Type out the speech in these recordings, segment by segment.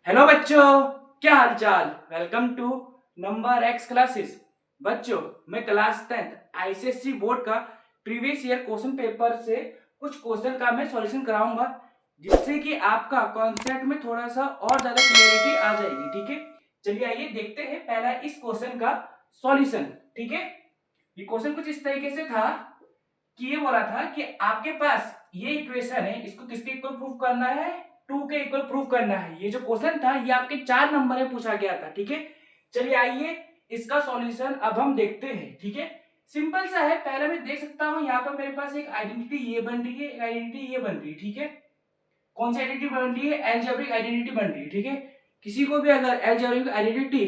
Hello बच्चों, क्या हाल चाल। Welcome to number X classes. बच्चों, मैं क्लास 10th आईसीएससी बोर्ड का प्रीवियस ईयर क्वेश्चन पेपर से कुछ क्वेश्चन का मैं सॉल्यूशन कराऊंगा, जिससे कि आपका कॉन्सेप्ट में थोड़ा सा और ज्यादा क्लियरिटी आ जाएगी। ठीक है, चलिए आइए देखते हैं पहला इस क्वेश्चन का सॉल्यूशन। ठीक है, ये क्वेश्चन कुछ इस तरीके से था कि ये बोला था कि आपके पास ये इक्वेशन है, इसको किसके इक्वल प्रूव करना है, 2 के इक्वल प्रूव करना है। ये जो क्वेश्चन था ये आपके 4 नंबर में पूछा गया था। ठीक है, चलिए आइए इसका सॉल्यूशन अब हम देखते हैं। ठीक है, सिंपल सा है। पहले मैं देख सकता हूं यहाँ पर मेरे पास एक आइडेंटिटी ये बन रही है, एक आइडेंटिटी ये बन रही है। ठीक है, कौन सी आइडेंटिटी बन रही है? एलजेब्रिक आइडेंटिटी बन रही है। ठीक है, किसी को भी अगर एलजेब्रिक आइडेंटिटी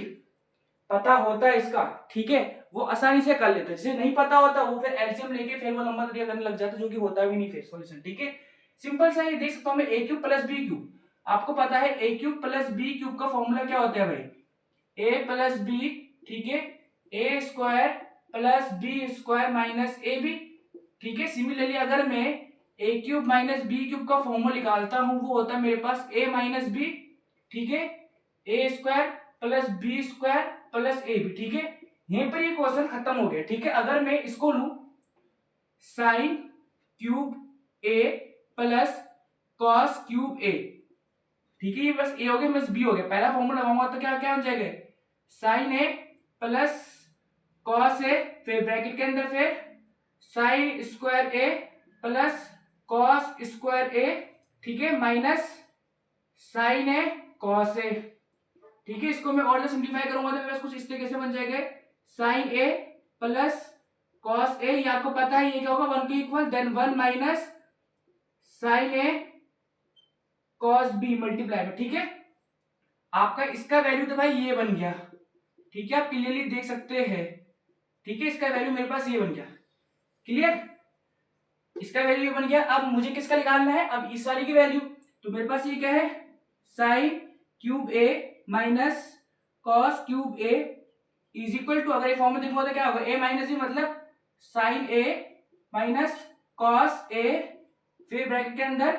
पता होता है इसका, ठीक है, वो आसानी से कर लेता है। जिसे नहीं पता होता वो फिर एलसीएम लेके फिर वो नंबर दिया करने लग जाता है, जो कि होता भी नहीं फिर सॉल्यूशन। ठीक है, सिंपल सा ये देख सकता हूं मैं, A cube plus B cube. आपको पता है A cube plus B cube का फॉर्मूला क्या होता है भाई? ए प्लस बी, ठीक है, A square plus B square minus A B. ठीक है, सिमिलरली अगर मैं A cube minus B cube का फॉर्मूला निकालता हूं, वो होता है मेरे पास ए माइनस बी, ठीक है, A square plus B square plus A B. ठीक है, यहीं पर ये क्वेश्चन खत्म हो गया। ठीक है, अगर मैं इसको लू sign cube A plus cos cube ए, ठीक है, ये बस ए हो गया बस बी हो गया। पहला फॉर्मूला लगाऊंगा तो क्या क्या हो जाएगा? Sign A plus cos A, फिर ब्रैकेट के अंदर फिर sign square A plus cos square ए, ठीक है, माइनस साइन ए कॉस ए। ठीक है, इसको मैं और सिंप्लीफाई करूंगा तो मेरे पास कुछ इस तरीके से बन जाएगा, साइन ए प्लस कॉस ए। ये आपको पता है ये क्या होगा, 1 के equal, then 1 minus sign A cos B multiply में। ठीक है, आपका इसका वैल्यू तो भाई ये बन गया। ठीक है, आप क्लियरली देख सकते हैं। ठीक है, इसका वैल्यू मेरे पास ये बन गया। क्लियर, इसका वैल्यू ये बन गया। अब मुझे किसका निकालना है? अब इस वाले की वैल्यू। तो मेरे पास ये क्या है, sine cube A minus cos cube A is equal to, अगर ये फॉर्म में देखोगे तो क्या होगा, ए माइनस बी, मतलब sine A minus cos A, फिर ब्रैकेट के अंदर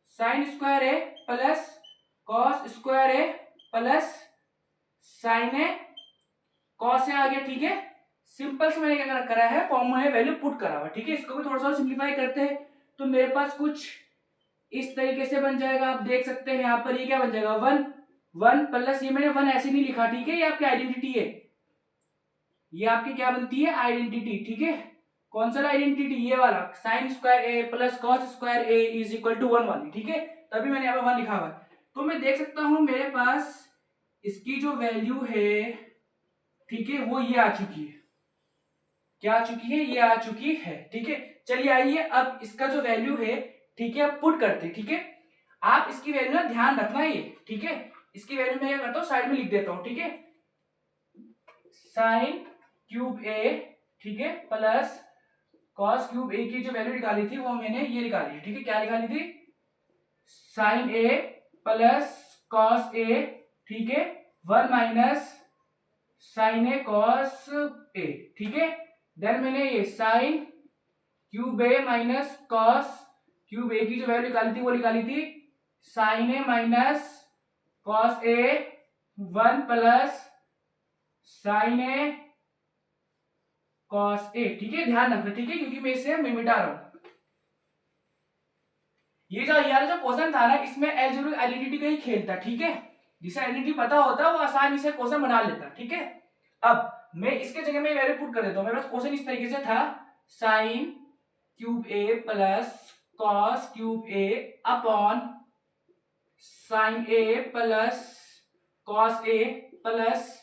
sine square A plus cos square A plus sine A cos A आ गया। ठीक है, सिंपल से मैंने क्या करा है, फॉर्मूला में वैल्यू पुट करा हुआ। ठीक है, इसको भी थोड़ा सा सिंप्लीफाई करते हैं तो मेरे पास कुछ इस तरीके से बन जाएगा। आप देख सकते हैं यहाँ पर ये क्या बन जाएगा, 1 1 प्लस, ये मैंने 1 ऐसे नहीं लिखा, ठीक है, ये आपकी आइडेंटिटी है, ये आपकी क्या बनती है, आइडेंटिटी। ठीक है, कौन सा आइडेंटिटी? ये वाला, sine square A plus cos square A is equal to 1 वाली। ठीक है, तभी मैंने यहाँ पे 1 लिखा हुआ है। तो मैं देख सकता हूं मेरे पास इसकी जो वैल्यू है, ठीक है, वो ये आ चुकी है। क्या आ चुकी है? ये आ चुकी है। ठीक है, चलिए आइए अब इसका जो वैल्यू है, ठीक है, अब पुट करते हैं। ठीक है, आप इसकी वैल्यू ना ध्यान रखना ये। ठीक है, इसकी वैल्यू मैं क्या करता हूँ, साइड में लिख देता हूँ। ठीक है, साइन क्यूब ए, ठीक है, प्लस कॉस क्यूब ए की जो वैल्यू निकाली थी वो मैंने ये निकाली। ठीक है, क्या निकाली थी, साइन ए प्लस कॉस ए, ठीक है, 1 माइनस साइन ए कॉस ए। ठीक है, देन मैंने ये sign cube A minus cos cube ए की जो वैल्यू निकाली थी वो निकाली थी sign A minus cos A 1 plus sine A cos ए। ठीक है, ध्यान रखना। ठीक है, क्योंकि मैं इसे मिटा रहा हूं। ये जो यार जो क्वेश्चन था ना, इसमें एलजेब्रिक आइडेंटिटी का ही खेल था। ठीक है, जिसे आइडेंटिटी पता होता है वो आसानी से क्वेश्चन बना लेता। ठीक है, अब मैं इसके जगह में वैल्यू पुट कर देता हूं। मेरे पास क्वेश्चन इस तरीके से था, sine cube A plus cos cube A upon sine A plus cos A plus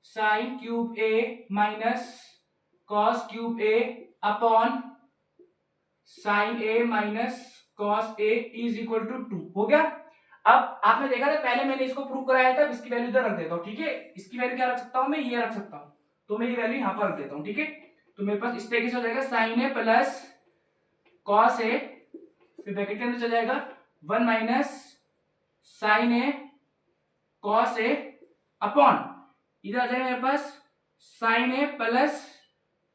sine cube A minus cos cube A upon sine A minus cos A is equal to 2 हो गया। अब आपने देखा था पहले मैंने इसको प्रूव कराया था, इसकी वैल्यू इधर रख देता हूं। ठीक है, इसकी वैल्यू क्या रख सकता हूं मैं, ये रख सकता हूं, तो मैं ये वैल्यू यहां पर रख देता हूं। ठीक है, तो मेरे पास इस तरीके से हो जाएगा, sign A plus cos A, फिर ब्रैकेट के अंदर चल जाएगा 1 minus sign A cos A upon, इधर आ जाएगा मेरे पास साइन ए प्लस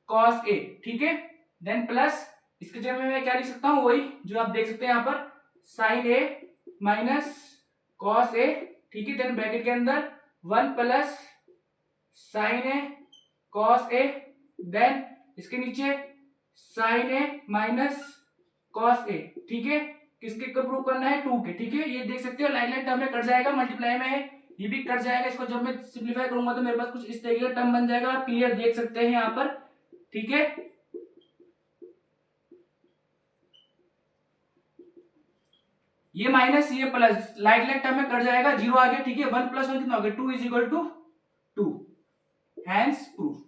कॉस ए। ठीक है, देन प्लस इसके जगह में मैं क्या लिख सकता हूं, वही जो आप देख सकते हैं यहां पर, साइन ए माइनस कॉस ए, ठीक है, देन ब्रैकेट के अंदर 1 plus sine A cos A, then इसके नीचे साइन ए माइनस कॉस ए, ठीक है, किसके को प्रूव करना है, 2 के, ठीक है। ये देख सकते हो लाइन लाइन टर्म में कट जाएगा, मल्टीप्लाई में है, ये भी कट जाएगा। इसको जब मैं सिंप्लीफाई करूंगा तो मेरे पास कुछ इस तरीके का टर्म बन जाएगा, आप क्लियर देख सकते हैं यहाँ पर, ठीक है। ये माइनस ये प्लस लाइट लाइट टर्म में कट जाएगा, 0 आ गया, ठीक है। 1 प्लस 1 कितना हो गया, 2 is equal to 2, hence proof.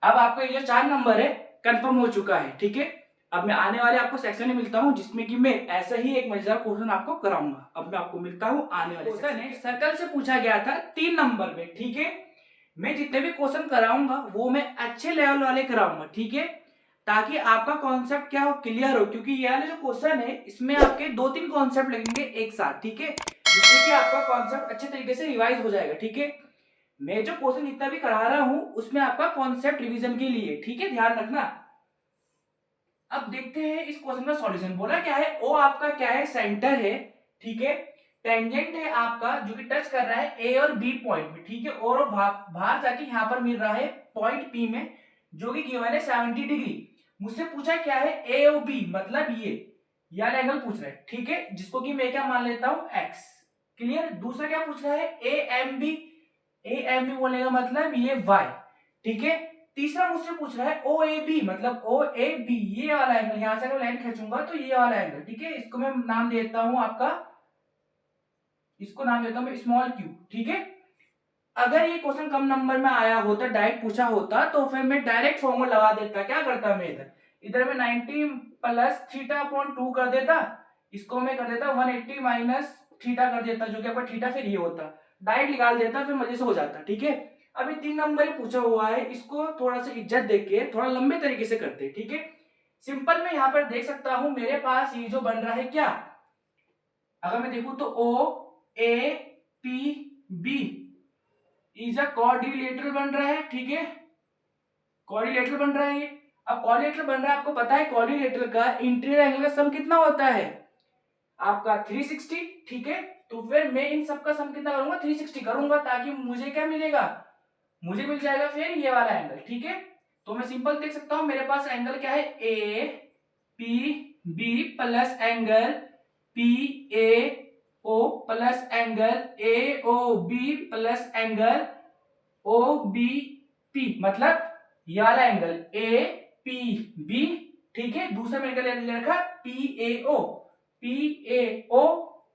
अब आपका ये जो 4 नंबर है कंफर्म हो चुका है, ठीक है। अब मैं आने वाले आपको सेक्शन में मिलता हूं जिसमें कि मैं ऐसा ही एक मजेदार क्वेश्चन आपको कराऊंगा। अब मैं आपको मिलता हूं आने वाले क्वेश्चन है, सर्कल से पूछा गया था 3 नंबर में, ठीक है। मैं जितने भी क्वेश्चन कराऊंगा वो मैं अच्छे लेवल वाले कराऊंगा, ठीक है, ताकि आपका कॉन्सेप्ट क्या हो, क्लियर हो, क्योंकि ये वाले जो क्वेश्चन है इसमें आपके 2-3 कॉन्सेप्ट लगेंगे एक साथ, ठीक है, जिससे कि आपका कॉन्सेप्ट अच्छे तरीके से रिवाइज हो जाएगा, ठीक है। मैं जो क्वेश्चन जितना भी करा रहा हूं उसमें आपका कॉन्सेप्ट रिवीजन के लिए, ठीक है, ध्यान रखना। अब देखते हैं इस क्वेश्चन का सॉल्यूशन। बोला क्या है, ओ आपका क्या है, सेंटर है, ठीक है, टेंजेंट है आपका जो कि टच कर रहा है ए और बी पॉइंट में, ठीक है, और बाहर जाके यहाँ पर मिल रहा है पॉइंट पी में जो कि गिवन है 70 डिग्री। मुझसे पूछा क्या है, ए और बी, मतलब ये वाला एंगल पूछ रहा है, ठीक है, जिसको कि मैं क्या मान लेता हूं एक्स, क्लियर। दूसरा क्या पूछ रहा है, A M B, A M B बोलने का मतलब ये वाई, ठीक है। तीसरा मुझसे पूछ रहा है ओ ए बी, मतलब ओ ए बी, ये वाला एंगल, यहां से अगर लाइन खींचूंगा तो ये वाला एंगल, ठीक है। इसको मैं नाम देता हूं आपका, इसको नाम देता हूं स्मॉल क्यू, ठीक है। अगर ये क्वेश्चन कम नंबर में आया होता, डायरेक्ट पूछा होता, तो फिर मैं डायरेक्ट फॉर्मूला लगा देता। क्या करता मैं इधर इधर में 90 प्लस थीटा अपॉन 2 कर देता, इसको मैं कर देता 180 माइनस थीटा कर देता, जो कि आपका थीटा फिर ये होता, डायरेक्ट निकाल देता, फिर मजे से हो जाता, ठीक है। अभी 3 नंबर ही पूछा हुआ है, इसको थोड़ा सा इज्जत देके थोड़ा लंबे तरीके से करते, ठीक है। सिंपल में यहाँ पर देख सकता हूं मेरे पास ये जो बन रहा है क्या, अगर मैं देखूं तो O A P B is a quadrilateral बन रहा है, ठीक है, क्वाड्रिलेटरल बन रहा है ये। अब क्वाड्रिलेटरल बन रहा है, आपको पता है क्वाड्रिलेटरल का इंटीरियर एंगल का सम कितना होता है आपका 360, ठीक है। तो फिर मैं इन सब का सम कितना करूंगा, 360 करूंगा, ताकि मुझे क्या मिलेगा, मुझे मिल जाएगा फिर ये वाला एंगल, ठीक है। तो मैं सिंपल देख सकता हूं मेरे पास एंगल क्या है, A P B plus angle P A O plus angle A O B plus angle O B P, मतलब ये वाला एंगल ए पी बी, ठीक है। दूसरा मैंने ले रखा पी ए ओ,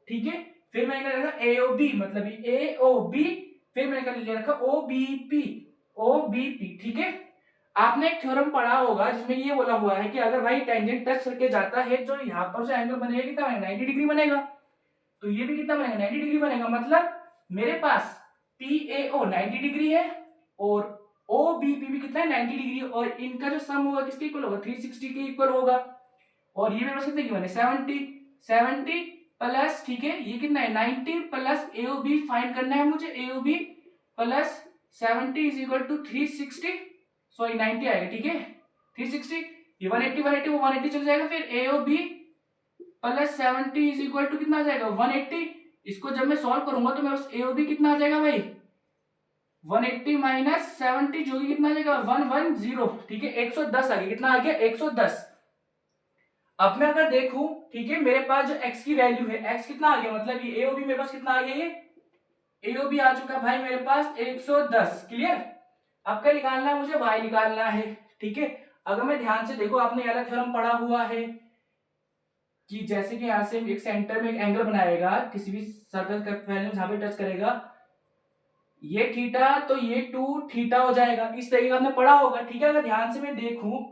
ठीक है। फिर मैंने ले रखा ए ओ बी, मतलब ए ओ बी, फिर मैंने ले रखा ओ बी पी, ठीक है। आपने एक थ्योरम पढ़ा होगा जिसमें ये बोला हुआ है कि अगर भाई टेंजेंट टच करके जाता है तो यहाँ पर जो एंगल बनेगा कितना बनेगा, 90 डिग्री बनेगा, तो ये भी कितना बनेगा, 90 डिग्री बनेगा। मतलब मेरे पास पी ए ओ 90 डिग्री है और ओ बी पी भी कितना है, 90 डिग्री, और इनका जो सम होगा किसके इक्वल होगा, 360 के इक्वल होगा। और ये मेरे पास कितने गिवन है, 70 प्लस, ठीक है, ये कितना है 90 plus A O B find करना है मुझे, A O B plus 70 is equal to 360, sorry 90 आएगा, ठीक है, 360, ये 180 वो 180 चल जाएगा, फिर A O B plus 70 is equal to कितना आ जाएगा 180। इसको जब मैं सॉल्व करूंगा तो मेरे पास ए ओ बी कितना आ जाएगा भाई, 180 माइनस 70 जो कि कितना आ जाएगा 110, ठीक है, 110 आ गया, कितना आ गया 110। अब मैं अगर देखूं, ठीक है, मेरे पास जो x की वैल्यू है, x कितना आ गया, मतलब ये ए ओ बी मेरे पास कितना आ गया, ये ए ओ बी आ चुका भाई मेरे पास 110, क्लियर। अब क्या निकालना है मुझे, y निकालना है, ठीक है। अगर मैं ध्यान से देखो, आपने वाला थ्योरम पढ़ा हुआ है कि जैसे कि यहां से एक सेंटर में एक एंगल बनाएगा किसी भी सर्कल का वैल्यू जहां पे टच करेगा, ये थीटा तो ये 2 थीटा हो जाएगा, इस तरीके का आपने पढ़ा होगा, ठीक है। अगर ध्यान से मैं देखूं,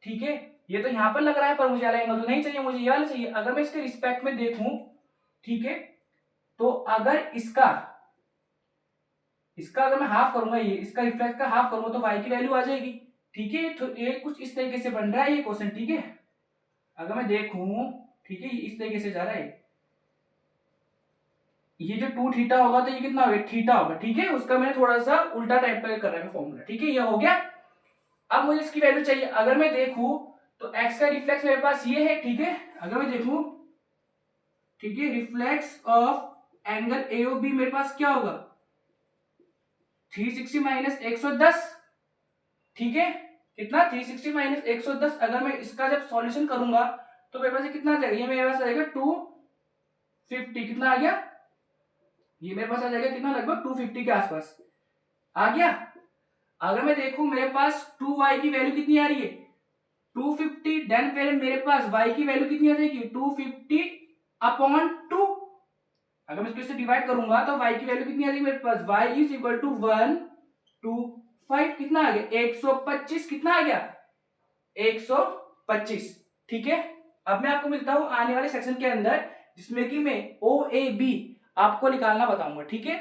ठीक है, ये तो यहाँ पर लग रहा है पर मुझे वाला एंगल तो नहीं चाहिए, मुझे ये वाला चाहिए। अगर मैं इसके रिस्पेक्ट में देखूं, ठीक है, तो अगर इसका अगर मैं हाफ करूंगा, ये इसका रिफ्लेक्ट का हाफ करूंगा तो y की वैल्यू आ जाएगी, ठीक है। तो ये कुछ इस तरीके से बन रहा है ये क्वेश्चन, ठीक है। अगर मैं देखूं, ठीक है, इस तरीके से जा रहा है, ये जो 2 थीटा होगा तो ये कितना होगा, थीटा होगा, ठीक है। उसका मैंने थोड़ा सा उल्टा टाइप का कर रहा है फॉर्मूला, ठीक है, ये हो गया। अब मुझे इसकी वैल्यू चाहिए। अगर मैं देखूं तो x का रिफ्लेक्स मेरे पास ये है, ठीक है। अगर मैं देखूं, ठीक है, रिफ्लेक्स ऑफ एंगल AOB मेरे पास क्या होगा 360 माइनस 110, ठीक है। कितना 360 माइनस 110, अगर मैं इसका जब सॉल्यूशन करूंगा तो मेरे पास कितना आ जाएगा, ये मेरे पास आ जाएगा 250, कितना आ गया, ये मेरे पास आ जाएगा कितना लगभग 250 के आसपास आ गया। अगर मैं देखूं मेरे पास 2y की वैल्यू कितनी आ रही है 250, देन पहले मेरे पास y की वैल्यू कितनी आ जाएगी 250 अपॉन 2। अगर मैं इसको इससे डिवाइड करूंगा तो y की वैल्यू कितनी आ जाएगी मेरे पास y इज इक्वल टू 125, कितना आ गया 125, कितना आ गया 125, ठीक है। अब मैं आपको मिलता हूं आने वाले सेक्शन के अंदर जिसमें कि मैं OAB आपको निकालना बताऊंगा, ठीक है।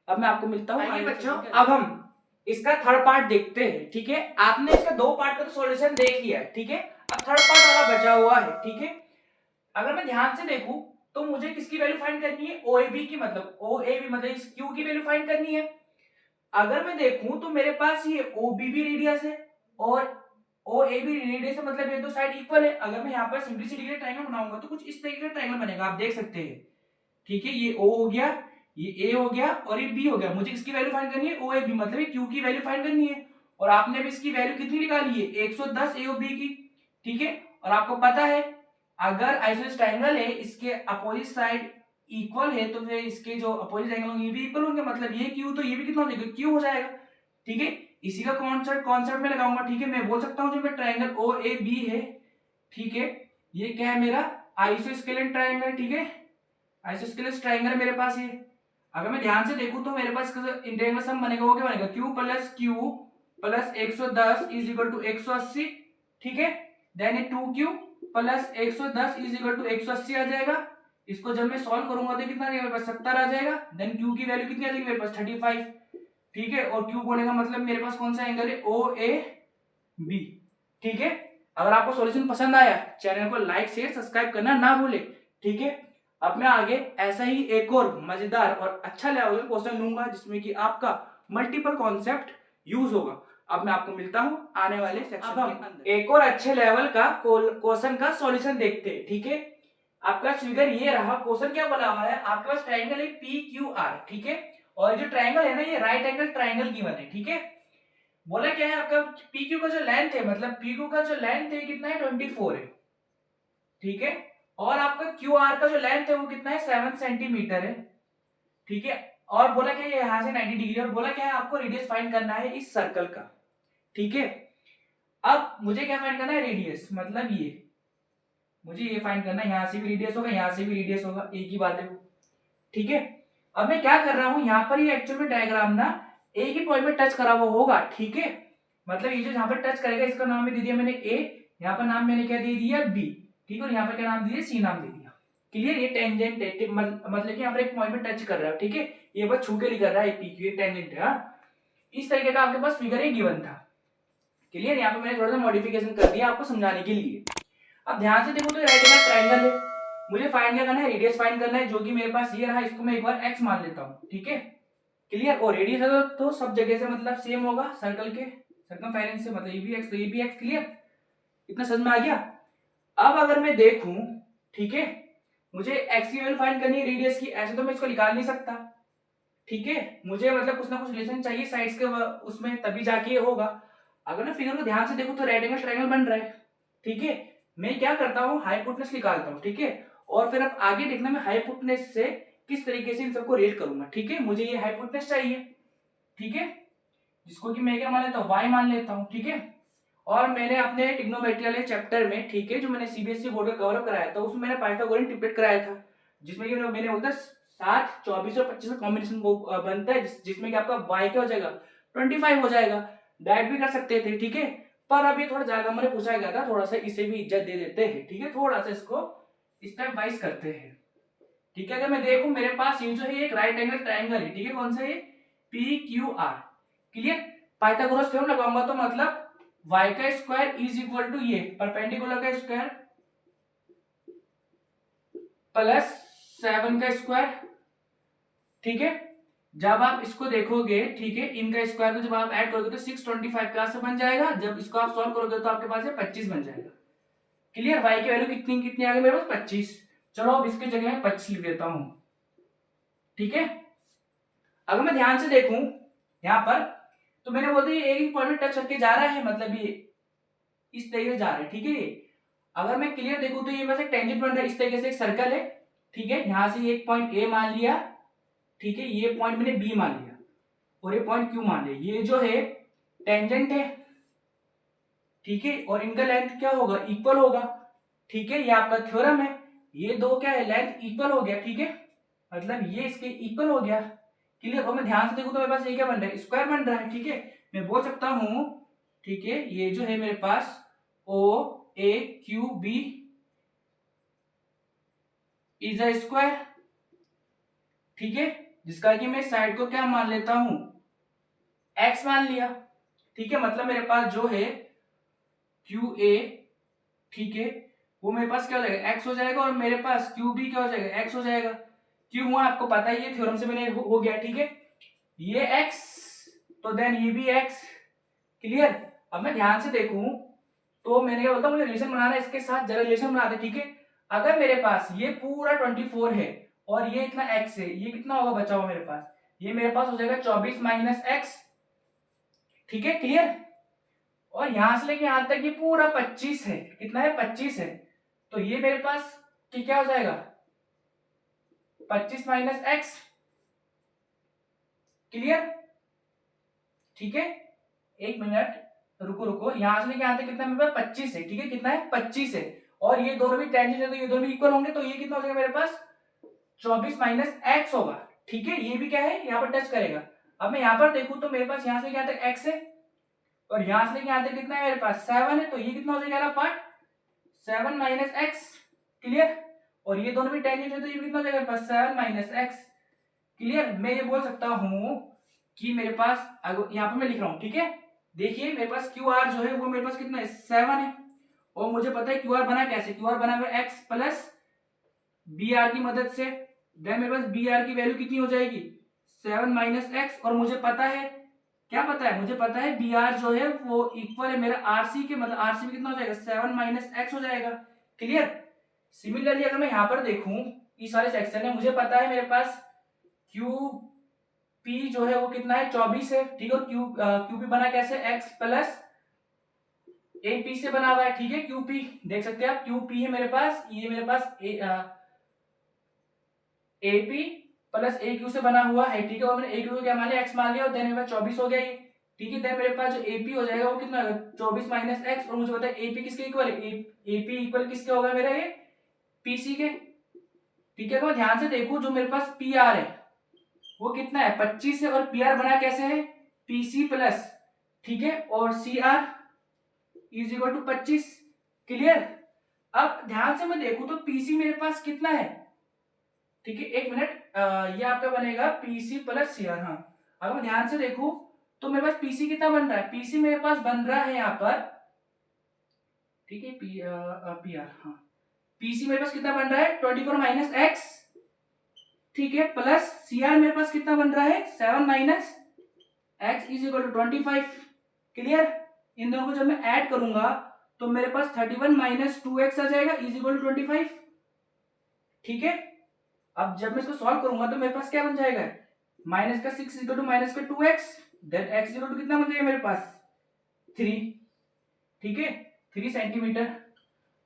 अब मैं आपको मिलता हूं बच्चों। अब हम इसका थर्ड पार्ट देखते हैं, ठीक है। आपने इसका दो पार्ट का तो सॉल्यूशन देख लिया है, ठीक है। अब थर्ड पार्ट वाला बचा हुआ है, ठीक है। अगर मैं ध्यान से देखूं तो मुझे किसकी वैल्यू फाइंड करनी है OAB की, मतलब OAB मतलब इस Q की वैल्यू फाइंड करनी है। अगर मैं देखूं तो मेरे पास ये OBB रेडियस है और OAB रेडियस है, मतलब ये दो साइड इक्वल है। अगर मैं यहाँ पर सिंपलिसिटी के लिए ट्रायंगल बनाऊंगा तो कुछ इस तरीके का ट्रायंगल बनेगा, आप देख सकते हैं, ठीक है। ये O हो गया, ये A हो गया और ये B हो गया। मुझे इसकी वैल्यू फाइंड करनी है OAB, मतलब ये Q की वैल्यू फाइंड करनी है। और आपने भी इसकी वैल्यू कितनी निकाली है 110 AOB की, ठीक है। और आपको पता है अगर आइसोसेलेस ट्रायंगल है इसके अपोजिट साइड इक्वल है तो फिर इसके जो अपोजिट एंगल होंगे ये भी इक्वल होंगे, मतलब ये Q तो ये भी कितना हो जाएगा Q हो जाएगा, ठीक है। इसी का कॉन्सेप्ट में लगाऊंगा, ठीक है। मैं बोल सकता हूं जो मेरा ट्रायंगल OAB है, ठीक है, ये क्या है मेरा आइसोस्केलेस ट्रायंगल, ठीक है। आइसोस्केलेस ट्रायंगल मेरे पास ये, अगर मैं ध्यान से देखूं तो मेरे पास इंटीग्रल सम बनेगा वो क्या बनेगा Q plus 110 is equal to 180, ठीक है। देन ये 2Q plus 110 is equal to 180 आ जाएगा। इसको जब मैं सॉल्व करूंगा तो कितना आ जाएगा मेरे पास 70 आ जाएगा। देन Q की वैल्यू कितनी आ जाएगी मेरे पास 35, ठीक है। और Q बोलने का मतलब मेरे पास कौन सा एंगल है OAB, ठीक है। अगर आपको सॉल्यूशन पसंद आया चैनल को लाइक शेयर सब्सक्राइब करना ना भूले, ठीक है। अब मैं आगे ऐसा ही एक और मजेदार और अच्छा लेवल का क्वेश्चन लूंगा जिसमें कि आपका मल्टीपल कॉन्सेप्ट यूज होगा। अब मैं आपको मिलता हूं आने वाले सेक्शन के अंदर। एक और अच्छे लेवल का क्वेश्चन का सॉल्यूशन देखते हैं, ठीक है। आपका फिगर ये रहा, क्वेश्चन क्या बोला हुआ है, आपके पास ट्रायंगल है PQR, ठीक है। और जो ट्रायंगल है ना ये राइट एंगल ट्रायंगल गिवन है, ठीक है। बोला क्या है आपका PQ का जो लेंथ है, मतलब PQ का जो लेंथ है कितना है 24 है, ठीक है। और आपका QR का जो लेंथ है वो कितना है 7 सेंटीमीटर है, ठीक है। और बोला क्या है यहां से 90 डिग्री, और बोला क्या है आपको रेडियस फाइंड करना है इस सर्कल का, ठीक है। अब मुझे क्या फाइंड करना है रेडियस, मतलब ये मुझे ये फाइंड करना है, यहां से भी रेडियस होगा यहां से भी रेडियस होगा, एक ही बात है वो, ठीक है। अब मैं क्या कर रहा हूं यहाँ पर ये एक्चुअल में डायग्राम ना एक ही पॉइंट में टच करा हुआ होगा, ठीक है। मतलब ये जो यहाँ पर टच करेगा इसका नाम दे दिया मैंने A, यहाँ पर नाम मैंने क्या दे दिया B, ठीक है। और यहाँ पर क्या नाम दिया C नाम दे दिया, क्लियर। ये टेंजेंट है, मतलब कि यहाँ पर एक पॉइंट में टच कर रहा है, ठीक है। ये बस छू के नहीं कर रहा है PQ, ये टेंजेंट है। इस तरीके का आपके पास फिगर एक गिवन था, क्लियर। यहाँ पे मैंने थोड़ा सा मॉडिफिकेशन कर दिया आपको समझाने के लिए। अब ध्यान से देखो तो राइट एंगल ट्रायंगल है, मुझे फाइंड क्या करना है रेडियस फाइंड करना है, जो कि मेरे पास ये रहा, इसको मैं एक बार x मान लेता हूँ, ठीक है, क्लियर। और रेडियस है तो सब जगह से मतलब सेम होगा सर्कल के सर्कमफेरेंस से, मतलब ये भी x तो ये भी x, क्लियर। इतना समझ में आ गया। अब अगर मैं देखूं, ठीक है, मुझे x की वैल्यू फाइंड करनी है रेडियस की, ऐसे तो मैं इसको निकाल नहीं सकता, ठीक है। मुझे मतलब कुछ ना कुछ रिलेशन चाहिए साइड्स के उसमें, तभी जाके ये होगा। अगर मैं फिगर को ध्यान से देखूं तो राइट एंगल ट्रायंगल बन रहा है, ठीक है। मैं क्या करता हूँ हाइपोटेनस निकालता हूँ, ठीक है। और फिर अब आगे देखना मैं हाइपोटेनस से किस तरीके से इन सबको रेट करूंगा, ठीक है। मुझे ये हाइपोटेनस चाहिए, ठीक है, जिसको कि मैं क्या मान लेता हूँ y मान लेता हूँ, ठीक है। और मैंने अपने ट्रिग्नोमेट्री वाले चैप्टर में, ठीक है, जो मैंने CBSE बोर्ड का कवर कराया था उसमें मैंने पाइथागोरन ट्रिपलेट कराया था, जिसमें कि मैंने बोलता 7, 24 और 25 का कॉम्बिनेशन बनता है, जिसमें कि आपका y क्या हो जाएगा 25 हो जाएगा। डायरेक्ट भी कर सकते थे, ठीक है, पर अब ये थोड़ा ज्यादा मैंने पूछा गया था, थोड़ा सा इसे भी इज्जत दे देते हैं, ठीक है। थोड़ा सा इसको स्टेप वाइज करते हैं, ठीक है। अगर मैं देखूं मेरे पास ये जो है एक राइट एंगल ट्रायंगल है, ठीक है, कौन सा ये PQR, क्लियर। पाइथागोरस थ्योरम लगाऊंगा तो मतलब y का स्क्वायर इज इक्वल टू ये परपेंडिकुलर का स्क्वायर प्लस 7 का स्क्वायर, ठीक है। जब आप इसको देखोगे, ठीक है, इनका स्क्वायर को जब आप ऐड करोगे तो 625 क्लास से बन जाएगा। जब इसको आप सॉल्व करोगे तो आपके पास 25 बन जाएगा, क्लियर। y की वैल्यू कितनी कितनी आ गई मेरे पास 25। चलो अब इसके जगह में 25 लिख देता हूं, ठीक है। अगर मैं ध्यान से देखूं यहाँ पर, तो मैंने बोल दिया एक ही पॉइंट में टच करके जा रहा है, मतलब ये इस तरीके से जा रहा है, ठीक है। अगर मैं क्लियर देखूं तो ये बस एक टेंजेंट बन रहा है, इस तरीके से एक सर्कल है, ठीक है। यहाँ से एक पॉइंट ए मान लिया, ठीक है, ये पॉइंट मैंने बी मान लिया और ये पॉइंट क्यू मान लिया। ये जो है टेंजेंट है, ठीक है, और इनका लेंथ क्या होगा, इक्वल होगा, ठीक है। ये आपका थ्योरम है, ये दो क्या है, लेंथ इक्वल हो गया, ठीक है, मतलब ये इसके इक्वल हो गया, क्लियर। और मैं ध्यान से देखूं तो मेरे पास ये क्या बन रहा है, स्क्वायर बन रहा है, ठीक है। मैं बोल सकता हूं, ठीक है, ये जो है मेरे पास O A Q B is a square, ठीक है, जिसका कि मैं साइड को क्या मान लेता हूं, एक्स मान लिया, ठीक है। मतलब मेरे पास जो है क्यू ए, ठीक है, वो मेरे पास क्या हो जाएगा, एक्स हो जाएगा, और मेरे पास क्यू बी क्या हो जाएगा, एक्स हो जाएगा। क्यों हुआ आपको पता ही है, थ्योरम से मैंने हो गया, ठीक है। ये एक्स तो देन ये भी एक्स, क्लियर। अब मैं ध्यान से देखूं तो मैंने क्या बोलता, मुझे रिलेशन बनाना है इसके साथ, जरा रिलेशन बना दे, ठीक है। अगर मेरे पास ये पूरा 24 है और ये इतना एक्स है, ये कितना होगा बचा हुआ मेरे पास, ये मेरे पास हो जाएगा 24 माइनस एक्स, ठीक है, क्लियर। और यहां से लेके यहां तक ये पूरा 25 है, कितना है, 25 है, तो ये मेरे पास क्या हो जाएगा, 25 माइनस एक्स, क्लियर, ठीक है। एक मिनट, रुको रुको, यहां से लेके यहां तक कितना मेरे पास 25 है, ठीक है, कितना है, 25 है, और ये दोनों भी टेंजेंट है तो ये दोनों भी इक्वल होंगे, तो ये कितना हो जाएगा मेरे पास 24 माइनस एक्स होगा, ठीक है। ये भी क्या है, यहाँ पर टच करेगा। अब मैं यहाँ पर देखूं तो मेरे पास यहाँ से क्या तक एक्स है, और यहां से लेके यहां तक कितना है मेरे पास 7 है, तो ये कितना हो जाएगा पार्ट 7 माइनस एक्स, क्लियर। और ये दोनों भी टेंजेंट है तो ये कितना हो जाएगा 7 माइनस एक्स, क्लियर। मैं ये बोल सकता हूं कि मेरे पास, अगर यहाँ पर मैं लिख रहा हूं, ठीक है, देखिए मेरे पास क्यू आर जो है वो मेरे पास कितना है 7 है, और मुझे पता है क्यू आर बना कैसे, क्यू आर बना हुआ एक्स प्लस बी आर की मदद से। देन मेरे पास बी आर की वैल्यू कितनी हो जाएगी 7 माइनस एक्स, और मुझे पता है, क्या पता है, मुझे पता है बी आर जो है वो इक्वल है मेरा आर सी के, मतलब आर सी में कितना हो जाएगा 7 माइनस एक्स हो जाएगा, क्लियर। सिमिलरली अगर मैं यहाँ पर देखूं, इस वाले सेक्शन में मुझे पता है मेरे पास क्यू पी जो है वो कितना है 24 है, ठीक है। क्यू पी बना कैसे, एक्स प्लस ए पी से बना हुआ है, ठीक है। क्यू पी देख सकते हैं आप, क्यू पी है मेरे पास, ये मेरे पास A P plus A Q से बना हुआ है, ठीक है। और मैंने ए क्यू क्या मान लिया, एक्स मान लिया, और देन मेरे पास 24 हो गया ये, ठीक है। देन मेरे पास जो एपी हो जाएगा वो कितना होगा 24 माइनस एक्स, और मुझे पता है एपी किसके इक्वल है, एपी इक्वल किसके होगा मेरा, ये पीसी के, ठीक है। तो ध्यान से देखो जो मेरे पास पी आर है वो कितना है 25 है, और पी आर बना कैसे है पीसी प्लस, ठीक है, और C R is equal to 25, clear. अब ध्यान से मैं देखूं तो पीसी मेरे पास कितना है, ठीक है, एक मिनट, ये आपका बनेगा पीसी प्लस सी आर, हाँ। अगर मैं ध्यान से देखूं तो मेरे पास पीसी कितना बन रहा है, पीसी मेरे पास बन रहा है यहाँ पर, ठीक है, पी आर, हाँ, पीसी मेरे पास कितना बन रहा है 24 माइनस एक्स, ठीक है, प्लस सी आर मेरे पास कितना बन रहा है 7 minus X is equal to 25, clear. इन दोनों को जब मैं ऐड करूंगा तो मेरे पास 31 माइनस 2x आ जाएगा इज इक्वल टू 25, ठीक है। अब जब मैं इसको सॉल्व करूंगा तो मेरे पास क्या बन जाएगा, माइनस का 6 इक्वल टू माइनस का 2x, then x equal to कितना बन जाएगा मेरे पास 3, ठीक है, 3 सेंटीमीटर।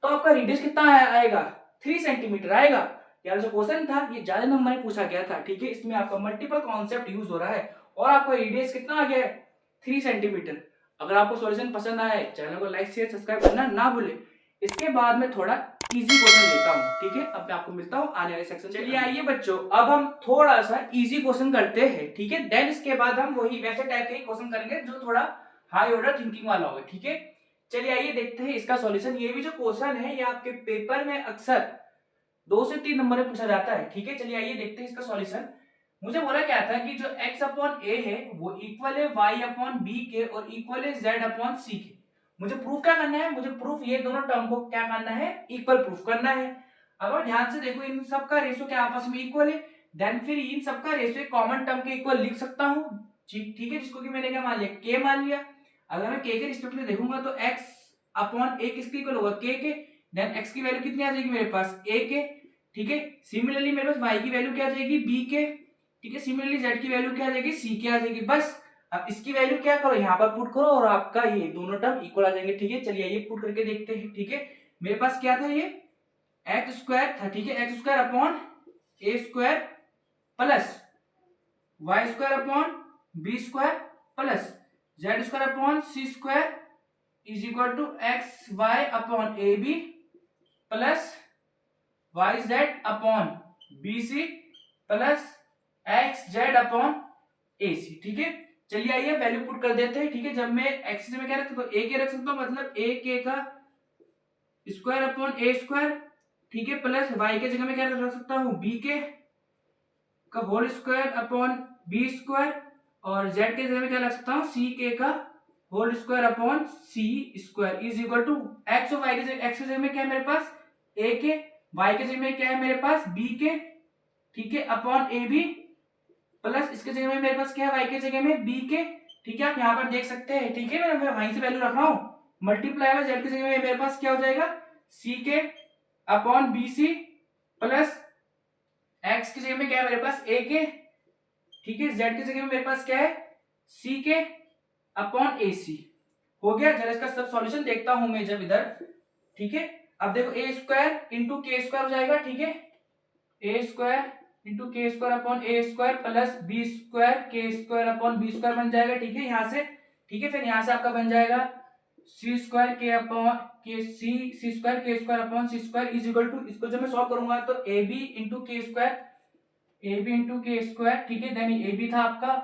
तो आपका रेडियस कितना आएगा 3 सेंटीमीटर आएगा। यार जो क्वेश्चन था ये ज्यादा नंबर में पूछा गया था, ठीक है, इसमें आपका मल्टीपल कॉन्सेप्ट यूज हो रहा है, और आपका रेडियस कितना आ गया है 3 सेंटीमीटर। अगर आपको सॉल्यूशन पसंद आया है चैनल को लाइक शेयर सब्सक्राइब करना ना भूले। इसके बाद में थोड़ा इजी क्वेश्चन लेता हूँ, ठीक है। अब मैं आपको मिलता हूँ आने वाले सेक्शन। चलिए आइए बच्चों, अब हम थोड़ा सा इजी क्वेश्चन करते हैं, ठीक है। देन इसके बाद हम वही वैसे टाइप के क्वेश्चन करेंगे जो थोड़ा हाई ऑर्डर थिंकिंग वाला होगा, ठीक है। चलिए आइए देखते हैं इसका सॉल्यूशन। ये भी जो क्वेश्चन है ये आपके पेपर में अक्सर 2 से 3 नंबर में पूछा जाता है, ठीक है। चलिए आइए देखते हैं इसका सॉल्यूशन। मुझे बोला क्या था कि जो x अपॉन ए है वो इक्वल है y अपॉन बी के और इक्वल है z अपॉन सी के। मुझे प्रूफ क्या करना है, मुझे प्रूफ ये दोनों टर्म को क्या करना है इक्वल प्रूफ करना है। अगर ध्यान से देखो इन सबका रेशियो क्या आपस में इक्वल है, देन फिर इन सबका रेशियो कॉमन टर्म के इक्वल लिख सकता हूँ, ठीक है, जिसको कि मैंने क्या मान लिया k मान लिया। अगर मैं k के रिस्पेक्ट में देखूंगा तो x अपॉन a किसके इक्वल होगा k के, देन x की वैल्यू कितनी आ जाएगी मेरे पास a के, ठीक है। सिमिलरली मेरे पास y की वैल्यू क्या आ जाएगी b के, ठीक है। सिमिलरली जेड की वैल्यू क्या आ जाएगी, सी की आ जाएगी। बस अब इसकी वैल्यू क्या करो, यहाँ पर पुट करो और आपका ये दोनों टर्म इक्वल आ जाएंगे। ठीक है, चलिए ये पुट करके देखते हैं। ठीक है, मेरे पास क्या था, ये एक्स स्क्वायर था। ठीक है, X square upon A square plus Y square upon B square plus Z square upon C square is equal to X Y upon A B plus Y Z upon B C plus X Z upon A C. ठीक है, चलिए आइए value put कर देते हैं। ठीक है, जब मैं एक्स में क्या रख सकता हूँ, ए के रख सकता हूँ, मतलब ए के का स्क्वायर अपॉन ए स्क्वायर। ठीक है, प्लस वाई के जगह में क्या रख सकता हूँ, बी के का whole square upon B square, और जेड के जगह में क्या रख सकता हूँ, सी के का whole square upon C square is equal to X और वाई के जगह, एक्स के जगह में क्या है मेरे पास ए के, वाई के जगह में क्या है मेरे पास बी के। ठीक है, अपॉन ए बी प्लस इसके जगह में मेरे पास क्या है, वाई के जगह में बी के। ठीक है, आप यहाँ पर देख सकते हैं। ठीक है, मैं वहीं से वैल्यू रख रहा हूँ, मल्टीप्लाई में जेड की जगह में मेरे पास क्या हो जाएगा, C K upon B C plus X की जगह में क्या है मेरे पास ए के। ठीक है, जेड की जगह में मेरे पास क्या है, सी के अपॉन ए सी। हो गया, जरा इसका सब सॉल्यूशन देखता हूं मैं जब इधर। ठीक है, अब देखो ए स्क्वायर इंटू के स्क्वायर हो जाएगा। ठीक है, ए स्क्वायर इंटू के square upon A square plus B square के स्क्वायर अपॉन बी स्क्वायर बन जाएगा। ठीक है, यहाँ से। ठीक है, फिर यहाँ से आपका बन जाएगा सी स्क्वायर के अपॉन के सी स्क्वायर के square upon C square is equal to, इसको जब मैं सॉल्व करूंगा तो ए बी इंटू के स्क्वायर, ए बी इंटू के स्क्वायर। ठीक है, देन ए बी था आपका,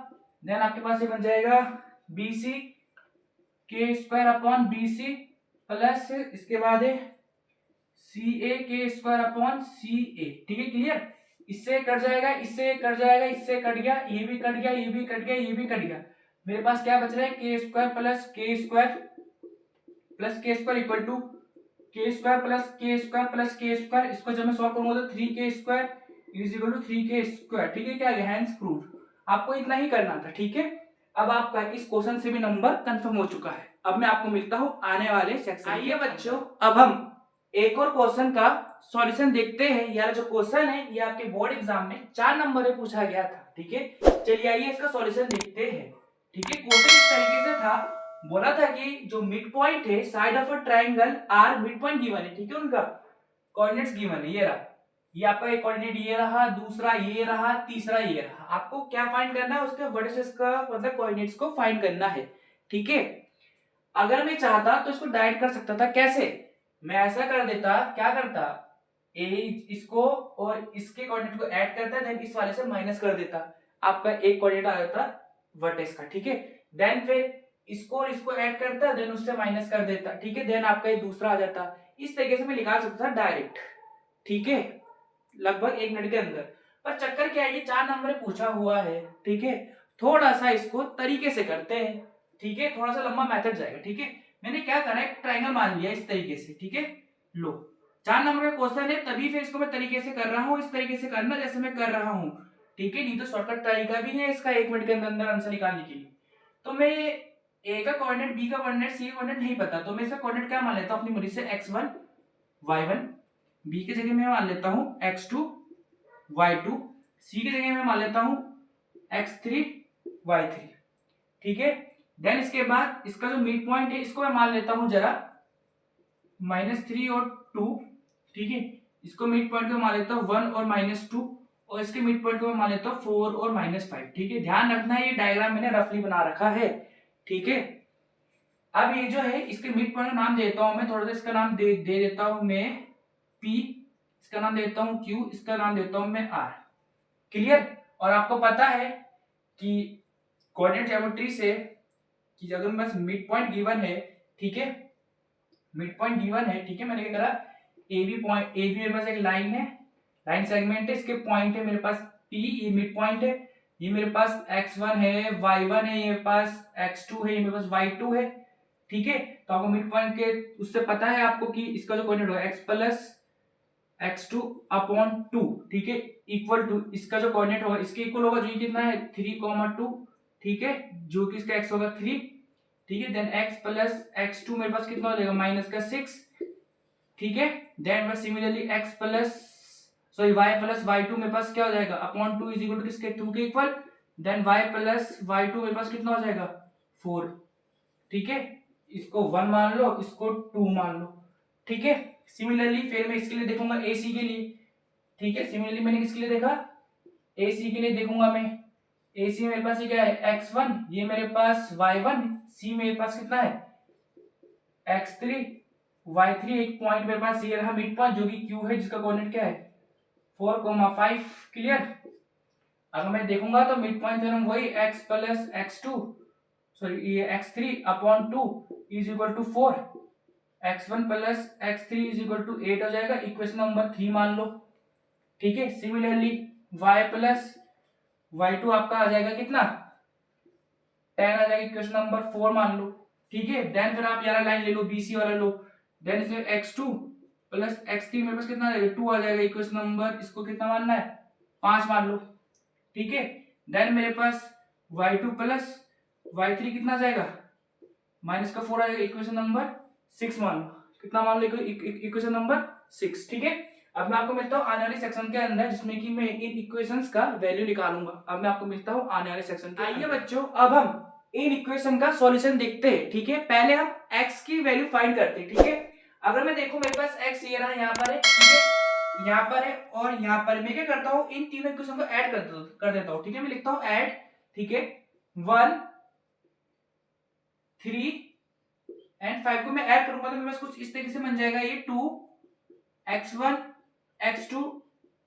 देन आपके पास ये बन जाएगा बी सी के square upon B C plus इसके बाद है सी ए के स्क्वायर अपॉन सी ए। ठीक है, क्लियर। इससे कट जाएगा, इससे कट जाएगा, इससे कट गया, ये भी कट गया, ये भी कट गया, ये भी कट गया। मेरे पास क्या बच रहा है, के स्क्वायर प्लस के स्क्वायर प्लस के स्क्वायर इक्वल टू के स्क्वायर प्लस के स्क्वायर प्लस के स्क्वायर। इसको जब मैं सॉल्व करूंगा तो 3 के स्क्वायर इज इक्वल टू 3 के स्क्वायर। ठीक है, क्या है, हैंस प्रूफ। आपको इतना ही करना था। ठीक है, अब आपका इस क्वेश्चन से भी नंबर कंफर्म हो चुका है। अब मैं आपको मिलता हूं आने वाले सेक्शन। आइए बच्चों, अब हम एक और क्वेश्चन का सॉल्यूशन देखते हैं। यार जो क्वेश्चन है ये आपके बोर्ड एग्जाम में 4 नंबर में पूछा गया था। ठीक है, चलिए आइए इसका सॉल्यूशन देखते हैं। ठीक है, क्वेश्चन इस तरीके से था, बोला था कि जो मिड पॉइंट है side of a triangle are, mid point given है। ठीक है, उनका कोऑर्डिनेट्स गिवन है, ये रहा, ये आपका एक कोऑर्डिनेट ये रहा, दूसरा ये रहा, तीसरा ये रहा। आपको क्या फाइंड करना है, उसके वर्टिसेस का मतलब कोऑर्डिनेट्स को फाइंड करना है। ठीक है, अगर मैं चाहता तो इसको डायरेक्ट कर सकता था। कैसे, मैं ऐसा कर देता, क्या करता, ए इसको और इसके कोऑर्डिनेट को ऐड करता, देन इस वाले से माइनस कर देता, आपका एक कोऑर्डिनेट आ जाता वर्टेक्स का। ठीक है, देन फिर इसको और इसको ऐड करता, देन उससे माइनस कर देता। ठीक है, देन आपका ये दूसरा आ जाता। इस तरीके से मैं निकाल सकता था डायरेक्ट। ठीक है, लगभग 1 मिनट के अंदर। पर चक्कर क्या है, ये 4 नंबर पूछा हुआ है। ठीक है, थोड़ा सा इसको तरीके से करते हैं। ठीक है, थोड़ा सा लंबा मेथड जाएगा। ठीक है, मैंने क्या करा, एक ट्रायंगल मान लिया इस तरीके से। ठीक है, लो 4 नंबर का क्वेश्चन है, तभी फिर इसको मैं तरीके से कर रहा हूँ। इस तरीके से करना जैसे मैं कर रहा हूँ। ठीक है, नहीं तो शॉर्टकट तरीका भी है इसका 1 मिनट के अंदर आंसर निकालने के लिए। तो मैं ए का कोऑर्डिनेट, बी का कोऑर्डिनेट, सी का कोऑर्डिनेट नहीं पता, तो मैं इसका कोऑर्डिनेट क्या मान लेता हूँ अपनी मर्जी से, x1 y1, बी की जगह मैं मान लेता हूँ x2 y2, सी की जगह मैं मान लेता हूँ x3 y3। ठीक है, देन इसके बाद इसका जो मिड पॉइंट है इसको मैं मान लेता हूँ जरा -3 और 2। ठीक है, इसको मिड पॉइंट को मान लेता हूँ 1 और -2, और इसके मिड पॉइंट को मैं मान लेता हूँ 4 और -5। ठीक है, ध्यान रखना है ये डायग्राम मैंने रफली बना रखा है। ठीक है, अब ये जो है इसके मिड पॉइंट का नाम देता हूं मैं, थोड़ा सा इसका नाम दे देता हूं मैं P, इसका नाम देता हूं Q, इसका नाम देता हूं मैं R। क्लियर। और आपको पता है कि कोऑर्डिनेट ज्योमेट्री से कि अगर मेरे पास मिड पॉइंट गिवन है, ठीक है, मिड पॉइंट गिवन है, ठीक है, मैंने क्या करा, A B point, A B मेरे पास एक लाइन है, लाइन सेगमेंट है, इसके पॉइंट है मेरे पास P, ये मिड पॉइंट है, ये मेरे पास x1 है, y1 है, ये मेरे पास x2 है, ये मेरे पास y2 है। ठीक है, तो आपको मिड पॉइंट के उससे पता है आपको कि इसका जो कोऑर्डिनेट होगा x प्लस x2 अपॉन 2। ठीक है, इक्वल टू इसका जो कोऑर्डिनेट होगा इसके इक्वल होगा, जो ये कितना है 3,2। ठीक है, जो कि इसका x होगा 3। ठीक है, देन x प्लस x2 मेरे पास कितना हो जाएगा -6। ठीक है, then similarly x plus sorry y plus y two मेरे पास क्या हो जाएगा upon two is equal to किसके 2 के equal, then y plus y two मेरे पास कितना हो जाएगा 4। ठीक है, इसको 1 मान लो, इसको 2 मान लो। ठीक है, सिमिलरली फिर मैं इसके लिए देखूंगा AC के लिए। ठीक है, सिमिलरली मैंने किसके लिए देखा AC के लिए देखूंगा मैं। AC मेरे पास ये क्या है x1, ये मेरे पास y1, C मेरे पास कितना है x3, y3 एक पॉइंट मेरे पास ये रहा मिड पॉइंट जो कि Q है जिसका कोऑर्डिनेट क्या है 4,5। क्लियर। अगर मैं देखूंगा तो मिड पॉइंट थ्योरम वही x प्लस x2 सॉरी ये x3 upon 2 is equal to 4, x1 plus x3 is equal to 8 हो जाएगा, इक्वेशन नंबर 3 मान लो। ठीक है, सिमिलरली y प्लस y2 आपका आ जाएगा कितना 10 आ जाएगा, इक्वेशन नंबर 4 मान लो। ठीक है, देन फिर आप यार लाइन ले लो BC वाला लो, देन इसमें x2 प्लस x3 मेरे पास कितना आ जाएगा 2 आ जाएगा, इक्वेशन नंबर इसको कितना मानना है 5 मान लो। ठीक है, देन मेरे पास y2 प्लस y3 कितना आ जाएगा माइनस का 4 आ जाएगा, इक्वेशन नंबर 6 मान लो। कितना मान लो इक्वेशन नंबर 6। ठीक है, अब मैं आपको मिलता हूँ आने वाले सेक्शन के अंदर जिसमें कि मैं इन इक्वेशंस का वैल्यू निकालूंगा। अब मैं आपको मिलता हूँ आने वाले सेक्शन के। आइए बच्चों, अब हम इन इक्वेशन का सॉल्यूशन देखते हैं। ठीक है, पहले हम x की वैल्यू फाइंड करते हैं। ठीक है, अगर मैं देखूं मेरे पास x ये रहा यहाँ पर है, ठीक है यहाँ पर है और यहाँ पर मैं क्या करता हूँ इन तीनों इक्वेशन को ऐड कर देता हूँ। ठीक है, मैं लिखता हूँ ऐड। ठीक है, 1 3 एंड 5 को मैं ऐड करूंगा तो मेरे पास कुछ इस तरीके से बन जाएगा ये 2 x1 x2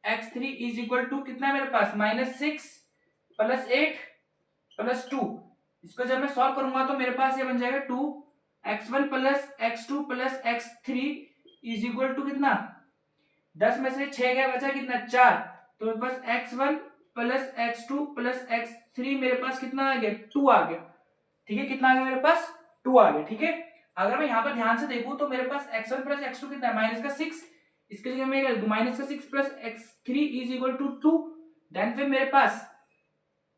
x3 is equal to कितना है मेरे पास -6 प्लस 8 प्लस 2। इसको जब मैं सॉल्व करूंगा तो मेरे पास ये बन जाएगा 2 x1 plus x2 plus x3 is equal to कितना 10 में से 6 गया बचा कितना 4, तो मेरे पास x1 plus x2 plus x3 मेरे पास कितना आ गया 2 आ गया। ठीक है, कितना आ गया मेरे पास 2 आ गया। ठीक है, अगर मैं यहाँ पर ध्यान से देखूं तो मेरे पास x1 प्लस x2 कितना है माइनस का 6, इसके जगह मैं क्या माइनस का 6 plus x3 is equal to 2। Then फिर मेरे पास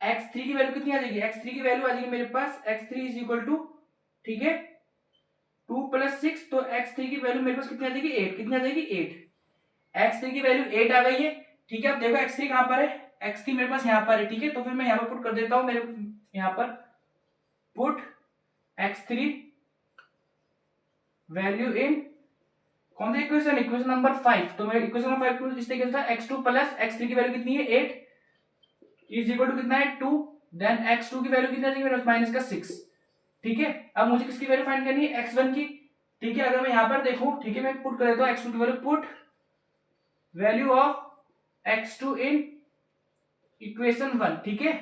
x3 की वैल्यू कितनी आ जाएगी, x3 की वैल्यू आ जाएगी मेरे पास x3 इज इक्वल टू ठीक है 2 प्लस 6, तो x3 की वैल्यू मेरे पास कितनी आ जाएगी 8। कितनी आ जाएगी 8, x3 की वैल्यू 8 आ गई है। ठीक है, अब देखो x3 कहां पर है, x3 मेरे पास यहाँ पर है। ठीक है, तो फिर मैं यहाँ पर पुट कर देता हूँ मेरे यहाँ पर पुट x3 वैल्यू इन कौन सा इक्वेशन, इक्वेशन नंबर 5। तो मेरे इक्वेशन नंबर 5 को इस तरीके से था x2 प्लस x3 की वैल्यू कितनी है 8 इज इक्वल टू कितना है 2, देन x2 की वैल्यू कितना आ जाएगी मेरे पास माइनस का 6। ठीक है, अब मुझे किसकी वैल्यू फाइंड करनी है x1 की। ठीक है, अगर मैं यहाँ पर देखूं, ठीक है मैं पुट कर देता हूँ x2 की value, put value of x2 in equation 1। ठीक है,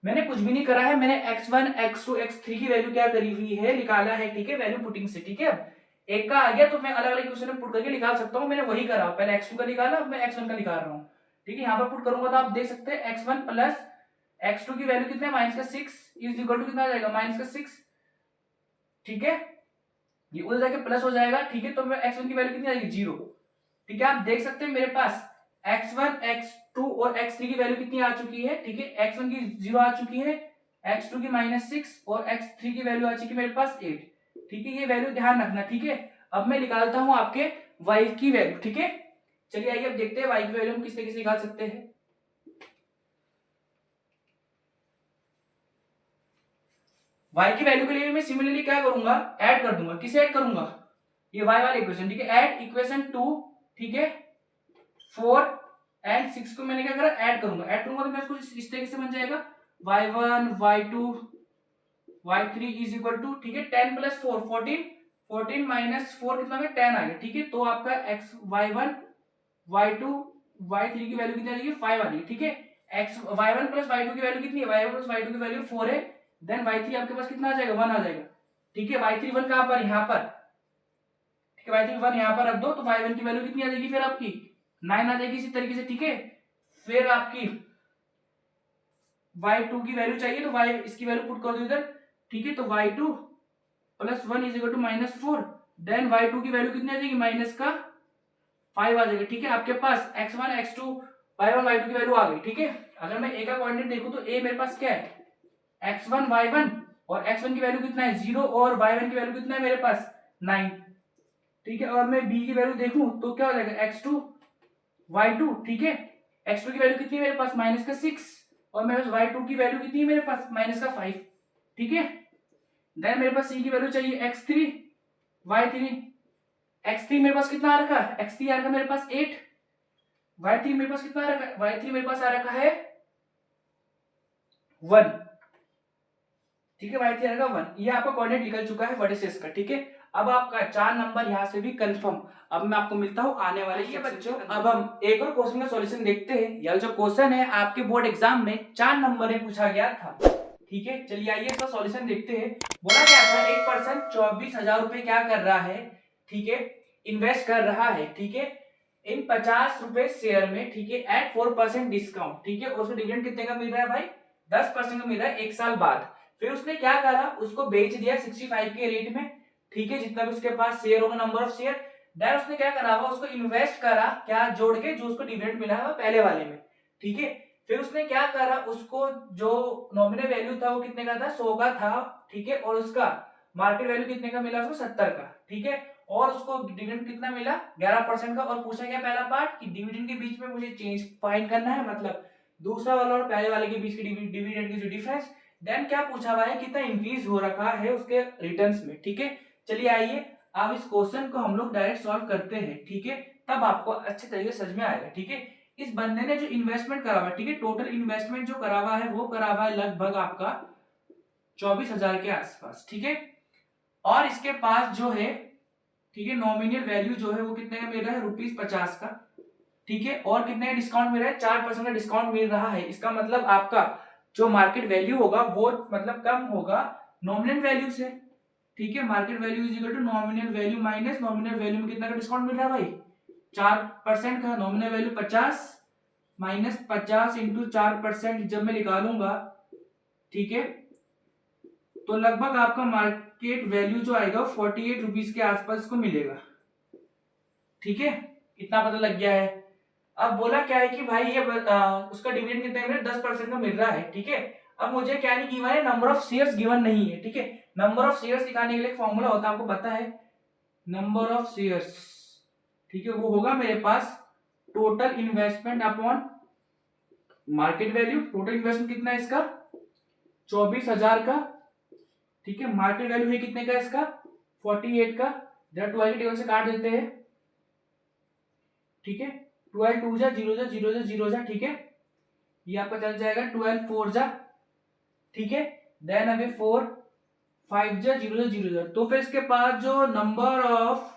मैंने कुछ भी नहीं करा है, मैंने x1 x2 x3 की वैल्यू क्या करी हुई है निकाला है। ठीक है, वैल्यू पुटिंग से। ठीक है, एक का आ गया तो मैं अलग अलग इक्वेशन में पुट करके निकाल सकता हूं, मैंने वही करा, पहले x2 का निकाला, अब मैं x1 का निकाल रहा हूं। ठीक है, यहाँ पर पुट करूंगा तो आप देख सकते हैं x1 प्लस x2 की वैल्यू कितना है माइनस का 6 इज इक्वल टू कितना आ जाएगा माइनस का 6। ठीक है, ये उधर जाके प्लस हो जाएगा। ठीक है, तो मैं x1 की वैल्यू कितनी आ जाएगी 0। ठीक है, आप देख सकते हैं मेरे पास x1 x2 और x3 की वैल्यू कितनी आ चुकी है। ठीक है, x1 की 0 आ चुकी है, x2 की -6 और x3 की वैल्यू आ चुकी है मेरे पास 8। ठीक है, ये वैल्यू ध्यान रखना। ठीक है, अब मैं निकालता हूं आपके y की वैल्यू। ठीक है, चलिए आइए अब देखते हैं y की वैल्यू हम किस तरीके से निकाल सकते हैं। y की वैल्यू के लिए मैं सिमिलरली क्या करूंगा ऐड कर दूंगा, किसे ऐड करूंगा ये y वाले इक्वेशन। ठीक है, ऐड इक्वेशन 2। ठीक है, 4 एंड 6 को मैंने क्या करा ऐड करूंगा, ऐड करूंगा तो मेरे को इस तरीके से बन जाएगा y1 y2 y3 is equal to ठीक है 10 प्लस 4 14, 14 माइनस 4 कितना है 10 आ गया। ठीक है, तो आपका x y1 y2 y3 की वैल्यू कितनी आ जाएगी 5 आ जाएगी। ठीक है, x y1 प्लस y2 की वैल्यू कितनी है, y1 प्लस y2 की वैल्यू 4 है, देन y3 आपके पास कितना आ जाएगा 1 आ जाएगा। ठीक है, y3 1 कहां पर यहाँ पर। ठीक है, y3 1 यहाँ पर रख दो तो y1 की वैल्यू कितनी आ जाएगी फिर आपकी 9 आ जाएगी इसी तरीके से। ठीक है, फिर आपकी y2 की वैल्यू चाहिए तो y इसकी वैल्यू पुट कर दो इधर। ठीक है, तो y2 plus 1 is equal to -4, then y2 की वैल्यू कितनी आ जाएगी माइनस का 5 आ जाएगा। ठीक है, आपके पास x1 x2 y1 y2 की वैल्यू आ गई। ठीक है, अगर मैं a का कोऑर्डिनेट देखूं तो a मेरे पास क्या है x1 y1 और x1 की वैल्यू कितना है 0 और y1 की वैल्यू कितना है मेरे पास 9। ठीक है, और मैं b की वैल्यू देखूं तो क्या हो जाएगा x2 y2, ठीक है। x2 की वैल्यू कितनी है मेरे पास -6, और मेरे पास y2 की वैल्यू कितनी है मेरे पास -5, ठीक है। देन मेरे पास c की वैल्यू चाहिए x3, y3, x3 मेरे पास कितना आ रखा है, x3 आ रखा मेरे पास 8, y3 मेरे पास कितना आ रखा है, y3 मेरे पास आ रखा है 1, ठीक है। y3 आ रखा 1, ये आपका कोऑर्डिनेट निकल चुका है वर्टिसेस का, ठीक है। अब आपका 4 नंबर यहाँ से भी कंफर्म। अब मैं आपको मिलता हूँ आने वाले बच्चों। अब हम एक और क्वेश्चन का सॉल्यूशन देखते हैं। यह जो क्वेश्चन है आपके बोर्ड एग्जाम में 4 नंबर में पूछा गया था, ठीक है। चलिए आइए इसका सॉल्यूशन देखते हैं। बोला क्या था, एक पर्सन 24,000 रुपए क्या कर रहा है, ठीक है, इन्वेस्ट कर रहा है, ठीक है, इन 50 रुपए शेयर में, ठीक है, एट 4% डिस्काउंट, ठीक है। और उसको डिविडेंड कितने का मिल रहा है भाई, 10% का मिल रहा है 1 साल बाद। फिर उसने क्या करा, उसको बेच दिया 65 के रेट में, ठीक है, जितना भी उसके पास शेयर होगा, नंबर ऑफ शेयर। देन उसने क्या करा हुआ, उसको इन्वेस्ट करा क्या जोड़ के, जो उसको डिविडेंड मिला है पहले वाले में, ठीक है। फिर उसने क्या करा, उसको जो नॉमिनल वैल्यू था वो कितने का था, 100 का था, ठीक है, और उसका मार्केट वैल्यू कितने का मिला, उसको 70 का, ठीक है। और उसको डिविडेंड कितना मिला, 11% का। और पूछा गया पहला पार्ट कि डिविडेंड के बीच में मुझे चेंज फाइंड करना है, मतलब दूसरा वाला और पहले वाले के बीच की डिविडेंड की जो डिफरेंस। देन क्या पूछा हुआ है, कितना इंक्रीज हो रखा है उसके रिटर्न्स में, ठीक है। चलिए आइए अब इस क्वेश्चन को हम लोग डायरेक्ट सॉल्व करते हैं, ठीक है, तब आपको अच्छे तरीके से समझ में आएगा, ठीक है। इस बंदे ने जो इन्वेस्टमेंट करा हुआ है, ठीक है, टोटल इन्वेस्टमेंट जो करा हुआ है वो करा हुआ है लगभग आपका 24,000 के आसपास, ठीक है। और इसके पास जो है, ठीक है, नॉमिनल वैल्यू जो है वो कितने का मिल रहा है, ₹50 का, ठीक है। और कितने का डिस्काउंट मिल रहा है, 4% का डिस्काउंट मिल रहा है। इसका मतलब आपका जो मार्केट वैल्यू होगा वो मतलब कम होगा नॉमिनल वैल्यू से, ठीक है। Market value is equal to nominal value minus nominal value में कितना का डिस्काउंट मिल रहा है भाई, 4% का। नॉमिनल वैल्यू 50 माइनस 50 इंटू 4% जब मैं निकालूंगा, ठीक है, तो लगभग आपका मार्केट वैल्यू जो आएगा 48 रुपीज के आसपास को मिलेगा, ठीक है। इतना पता लग गया है। अब बोला क्या है कि भाई ये उसका डिविडेंड कितना है, 10% का मिल रहा है, ठीक है। अब मुझे क्या नहीं गिवन है, नंबर ऑफ शेयर्स गिवन नहीं है, ठीक है। नंबर ऑफ शेयर्स निकालने के लिए एक फॉर्मूला होता है, आपको पता है, नंबर ऑफ शेयर्स, ठीक है, वो होगा मेरे पास total investment upon market value. Total investment कितना है इसका, 24,000 का, ठीक है। मार्केट वैल्यू है कितने का इसका, 48 का। जरा 12 के टेबल से काट देते हैं, ठीक है। 12 2 जा 0 जा 0 जा 0 जा, ठीक है। ये आपका चल जाएगा 12 4 जा, ठीक है। देन अभी 4 5 जा 0 जा 0 जा। तो फिर इसके पास जो नंबर ऑफ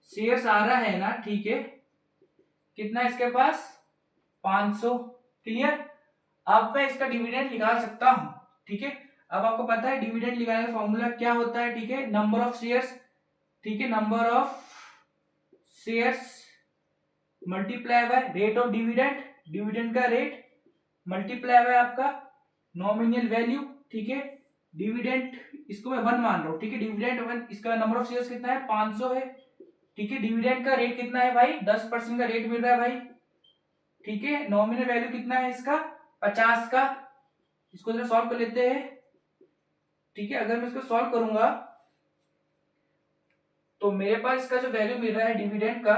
शेयर्स आ रहा है ना, ठीक है, कितना इसके पास 500, क्लियर। अब मैं इसका डिविडेंड निकाल सकता हूं, ठीक है। अब आपको पता है डिविडेंड निकालने का फॉर्मूला क्या होता है, ठीक है, नंबर ऑफ शेयर्स, ठीक है, number of shares multiply by rate of dividend, dividend का रेट मल्टीप्लाई बाय आपका नॉमिनल वैल्यू, ठीक है। डिविडेंड इसको मैं 1 मान रहा हूं, ठीक है, डिविडेंड 1। इसका नंबर ऑफ शेयर्स कितना है, 500 है, ठीक है। डिविडेंड का रेट कितना है भाई, 10% का रेट मिल रहा है भाई, ठीक है। नॉमिनल वैल्यू कितना है इसका, 50 का। इसको जरा सॉल्व कर लेते हैं, ठीक है। अगर मैं इसको सॉल्व करूंगा तो मेरे पास इसका जो वैल्यू मिल रहा है डिविडेंड का,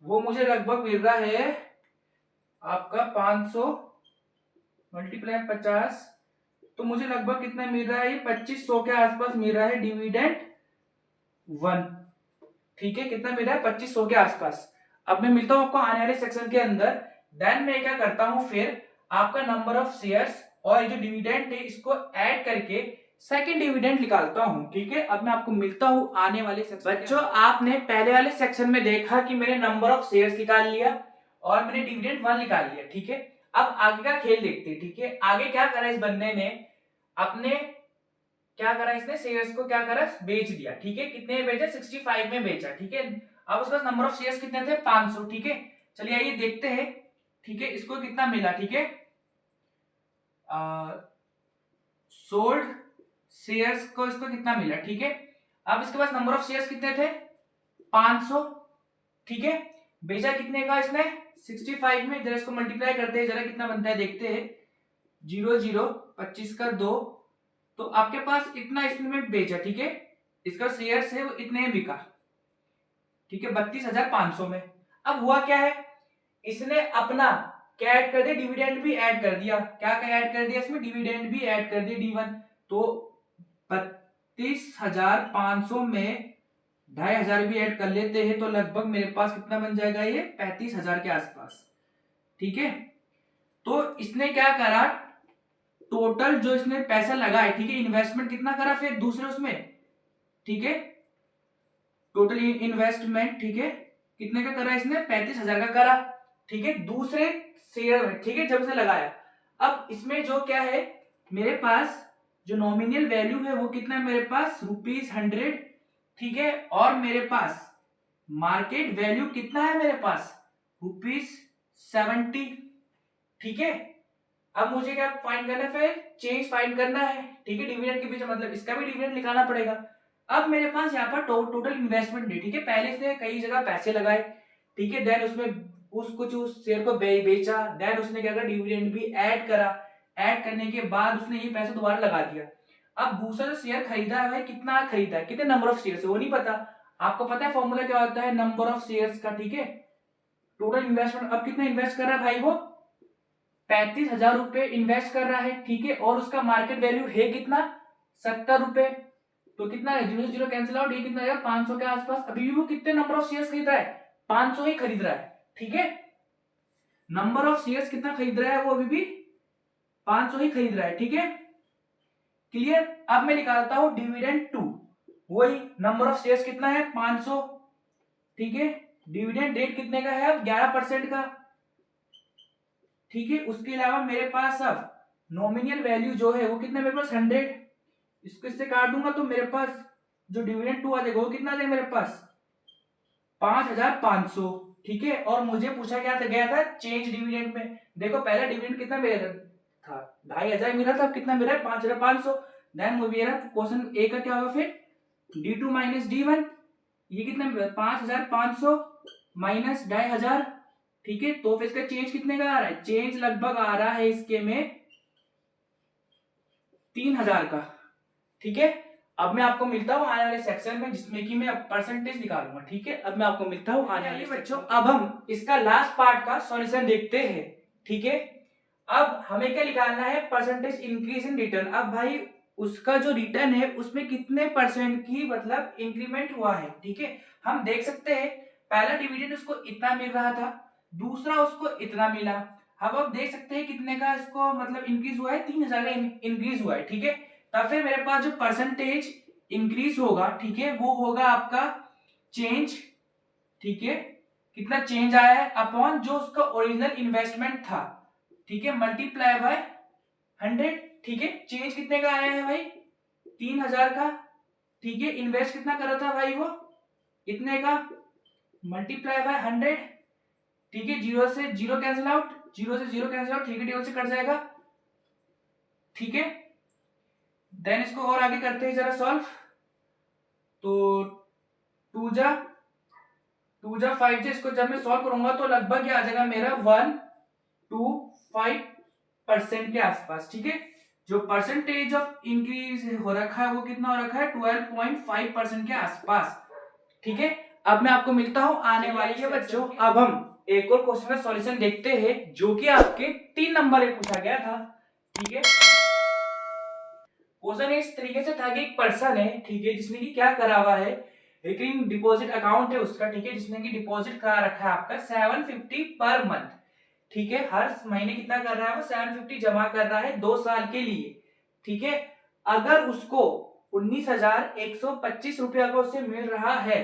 वो मुझे लगभग मिल रहा है आपका 500 मल्टीप्लाई 50, तो मुझे लगभग कितना मिल रहा है, ये 2500 के आसपास मिल रहा है डिविडेंड 1, ठीक है। कितना मिल रहा है, 2500 के आसपास। अब मैं मिलता हूं आपको आने वाले सेक्शन के अंदर। देन मैं क्या करता हूं, फिर आपका नंबर ऑफ शेयर्स और जो डिविडेंड है इसको ऐड करके सेकंड डिविडेंड निकालता हूं, ठीक है। अब मैं आपको मिलता हूं आने वाले सेक्शन। बच्चों आपने पहले वाले सेक्शन में देखा कि मैंने नंबर ऑफ शेयर्स निकाल लिया और मैंने डिविडेंड 1 निकाल लिया, ठीक है। अब आगे का खेल देखते हैं, ठीक है। आगे क्या करा इस बंदे ने, अपने क्या करा, इसने शेयर्स को क्या करा, बेच दिया, ठीक है। कितने में बेचा, 65 में बेचा, ठीक है। अब उसके पास नंबर ऑफ शेयर्स कितने थे, 500, ठीक है। चलिए आइए देखते हैं, ठीक है, इसको कितना मिला, ठीक है। सोल्ड शेयर्स को इसको कितना मिला, ठीक है। अब इसके पास नंबर ऑफ शेयर्स कितने थे, 500, ठीक है। बेचा कितने का इसने, 65 में। जरा इसको मल्टीप्लाई करते हैं, जरा कितना बनता है देखते हैं। 0 0 25 का 2, तो आपके पास इतना इसमें बेचा, ठीक है। इसका शेयर्स है वो इतने में बिका, ठीक है, 32,500 में। अब हुआ क्या है, इसने अपना क्या ऐड कर दिया, डिविडेंड भी ऐड कर दिया। क्या क्या ऐड कर दिया इसमें, डिविडेंड भी ऐड कर दिया D1। तो 32,500 में 2,500 भी ऐड कर लेते हैं तो लगभग मेरे पास कितना बन जाएगा, ये 35,000 के आसपास। ठीक है, तो इसने क्या करा, टोटल जो इसने पैसा लगाया, ठीक है, इन्वेस्टमेंट कितना करा फिर दूसरे उसमें, ठीक है, टोटल इन्वेस्टमेंट, ठीक है, कितने का करा इसने, 35,000 का करा। ठीक है, दूसरे शेयर में, ठीक है, जब से लगाया। अब इसमें जो क्या है, मेरे पास जो नॉमिनल वैल्यू है वो कितना है मेरे पास, ₹100। ठीक है, और मेरे पास मार्केट वैल्यू कितना है मेरे पास, ₹70। ठीक है, अब मुझे क्या फाइंड करना है, फिर चेंज फाइंड करना है। ठीक है, डिविडेंड के पीछे मतलब इसका भी डिविडेंड निकालना पड़ेगा। अब मेरे पास यहाँ पर टोटल इन्वेस्टमेंट है। ठीक है, पहले से कई जगह पैसे लगाए, ठीक है, देन उसमें उस शेयर को बेचा, देन उसने क्या करा, डिविडेंड भी ऐड करा। ऐड करने के बाद उसने ये पैसा दोबारा लगा दिया। अब दूसरा जो शेयर खरीदा है, कितना खरीदा है, कितने नंबर ऑफ शेयर, वो नहीं पता। आपको पता है फॉर्मूला क्या होता है नंबर ऑफ शेयर्स का। ठीक है, टोटल इन्वेस्टमेंट, अब कितना इन्वेस्ट कर रहा है भाई, वो 35,000 रुपए इन्वेस्ट कर रहा है। ठीक है, और उसका मार्केट वैल्यू है कितना, ₹70। तो कितना है, 0 से 0 कैंसिल आउट, ये कितना आएगा, 500 के आसपास। अभी भी वो कितने नंबर ऑफ शेयर्स खरीद रहा है, 500 ही खरीद रहा है। ठीक है, नंबर ऑफ शेयर्स कितना खरीद रहा है, वो अभी भी 500 ही खरीद रहा है। ठीक है, क्लियर। अब मैं निकालता हूं डिविडेंड 2, वही नंबर ऑफ शेयर्स कितना है, 500। ठीक है, डिविडेंड रेट कितने का है, अब 11% का। ठीक है, उसके अलावा मेरे पास अब नॉमिनल वैल्यू जो है वो कितना मेरे पास, 100। इसको इससे काट दूंगा तो मेरे पास जो डिविडेंड 2 आ जाएगा वो कितना आ जाएगा मेरे पास, 5,500। ठीक है, और मुझे पूछा गया था चेंज डिविडेंड में। देखो पहला डिविडेंड कितना मेरा था, 2,500 मिला था, अब कितना मेरा है, 5,500। देन मेरा क्वेश्चन ए का क्या होगा फिर, D2 माइनस D1, ये कितना 5,500 माइनस 2,500। ठीक है, तो फिर इसका चेंज कितने का आ रहा है, चेंज लगभग आ रहा है इसके में 3,000 का। ठीक है, अब मैं आपको मिलता हूं आने वाले सेक्शन में जिसमें कि मैं परसेंटेज निकालूंगा। ठीक है, अब मैं आपको मिलता हूं आने वाले बच्चों। अब हम इसका लास्ट पार्ट का सॉल्यूशन देखते हैं। ठीक है, अब हमें क्या निकालना है, परसेंटेज इंक्रीज इन रिटर्न। अब भाई उसका जो रिटर्न है उसमें कितने परसेंट की मतलब इंक्रीमेंट हुआ है। ठीक है, हम देख सकते हैं पहला डिविडेंड उसको इतना मिल रहा था, दूसरा उसको इतना मिला। अब देख सकते हैं कितने का इसको मतलब इंक्रीज हुआ है, 3,000 का इंक्रीज हुआ है। ठीक है, तब फिर मेरे पास जो परसेंटेज इंक्रीज होगा, ठीक है, वो होगा आपका चेंज। ठीक है, कितना चेंज आया है अपॉन जो उसका ओरिजिनल इन्वेस्टमेंट था। ठीक है, मल्टीप्लाई बाय 100। ठीक है, चेंज कितने का आया है भाई, 3,000 का। ठीक है, इन्वेस्ट कितना करा था भाई वो, इतने का, मल्टीप्लाई बाय 100। ठीक है, 0 से 0 कैंसिल आउट, 0 से 0 कैंसिल आउट, ठीक है, 0 से कट जाएगा। ठीक है, देन इसको और आगे करते हैं जरा सॉल्व। तो 2 जा 5 इसको जब मैं सॉल्व करूंगा तो लगभग ये आ जाएगा मेरा 125% के आसपास। ठीक है, जो परसेंटेज ऑफ इंक्रीज हो रखा है वो कितना हो रखा है, 12.5% के आसपास। ठीक है, अब मैं आपको मिलता हूं आने वाली है बच्चों। अब हम एक और क्वेश्चन का सॉल्यूशन देखते हैं जो कि आपके 3 नंबर में पूछा गया था। ठीक है, क्वेश्चन इस तरीके से था कि एक पर्सन है, ठीक है, जिसने कि क्या करा हुआ है, रिकरिंग डिपॉजिट अकाउंट है उसका। ठीक है, जिसने कि डिपॉजिट करा रखा है आपका 750 पर मंथ। ठीक है, हर महीने कितना कर रहा है वो, 750 जमा कर रहा है 2 साल के लिए। ठीक है, अगर उसको 19,125 रुपया का उससे मिल रहा है,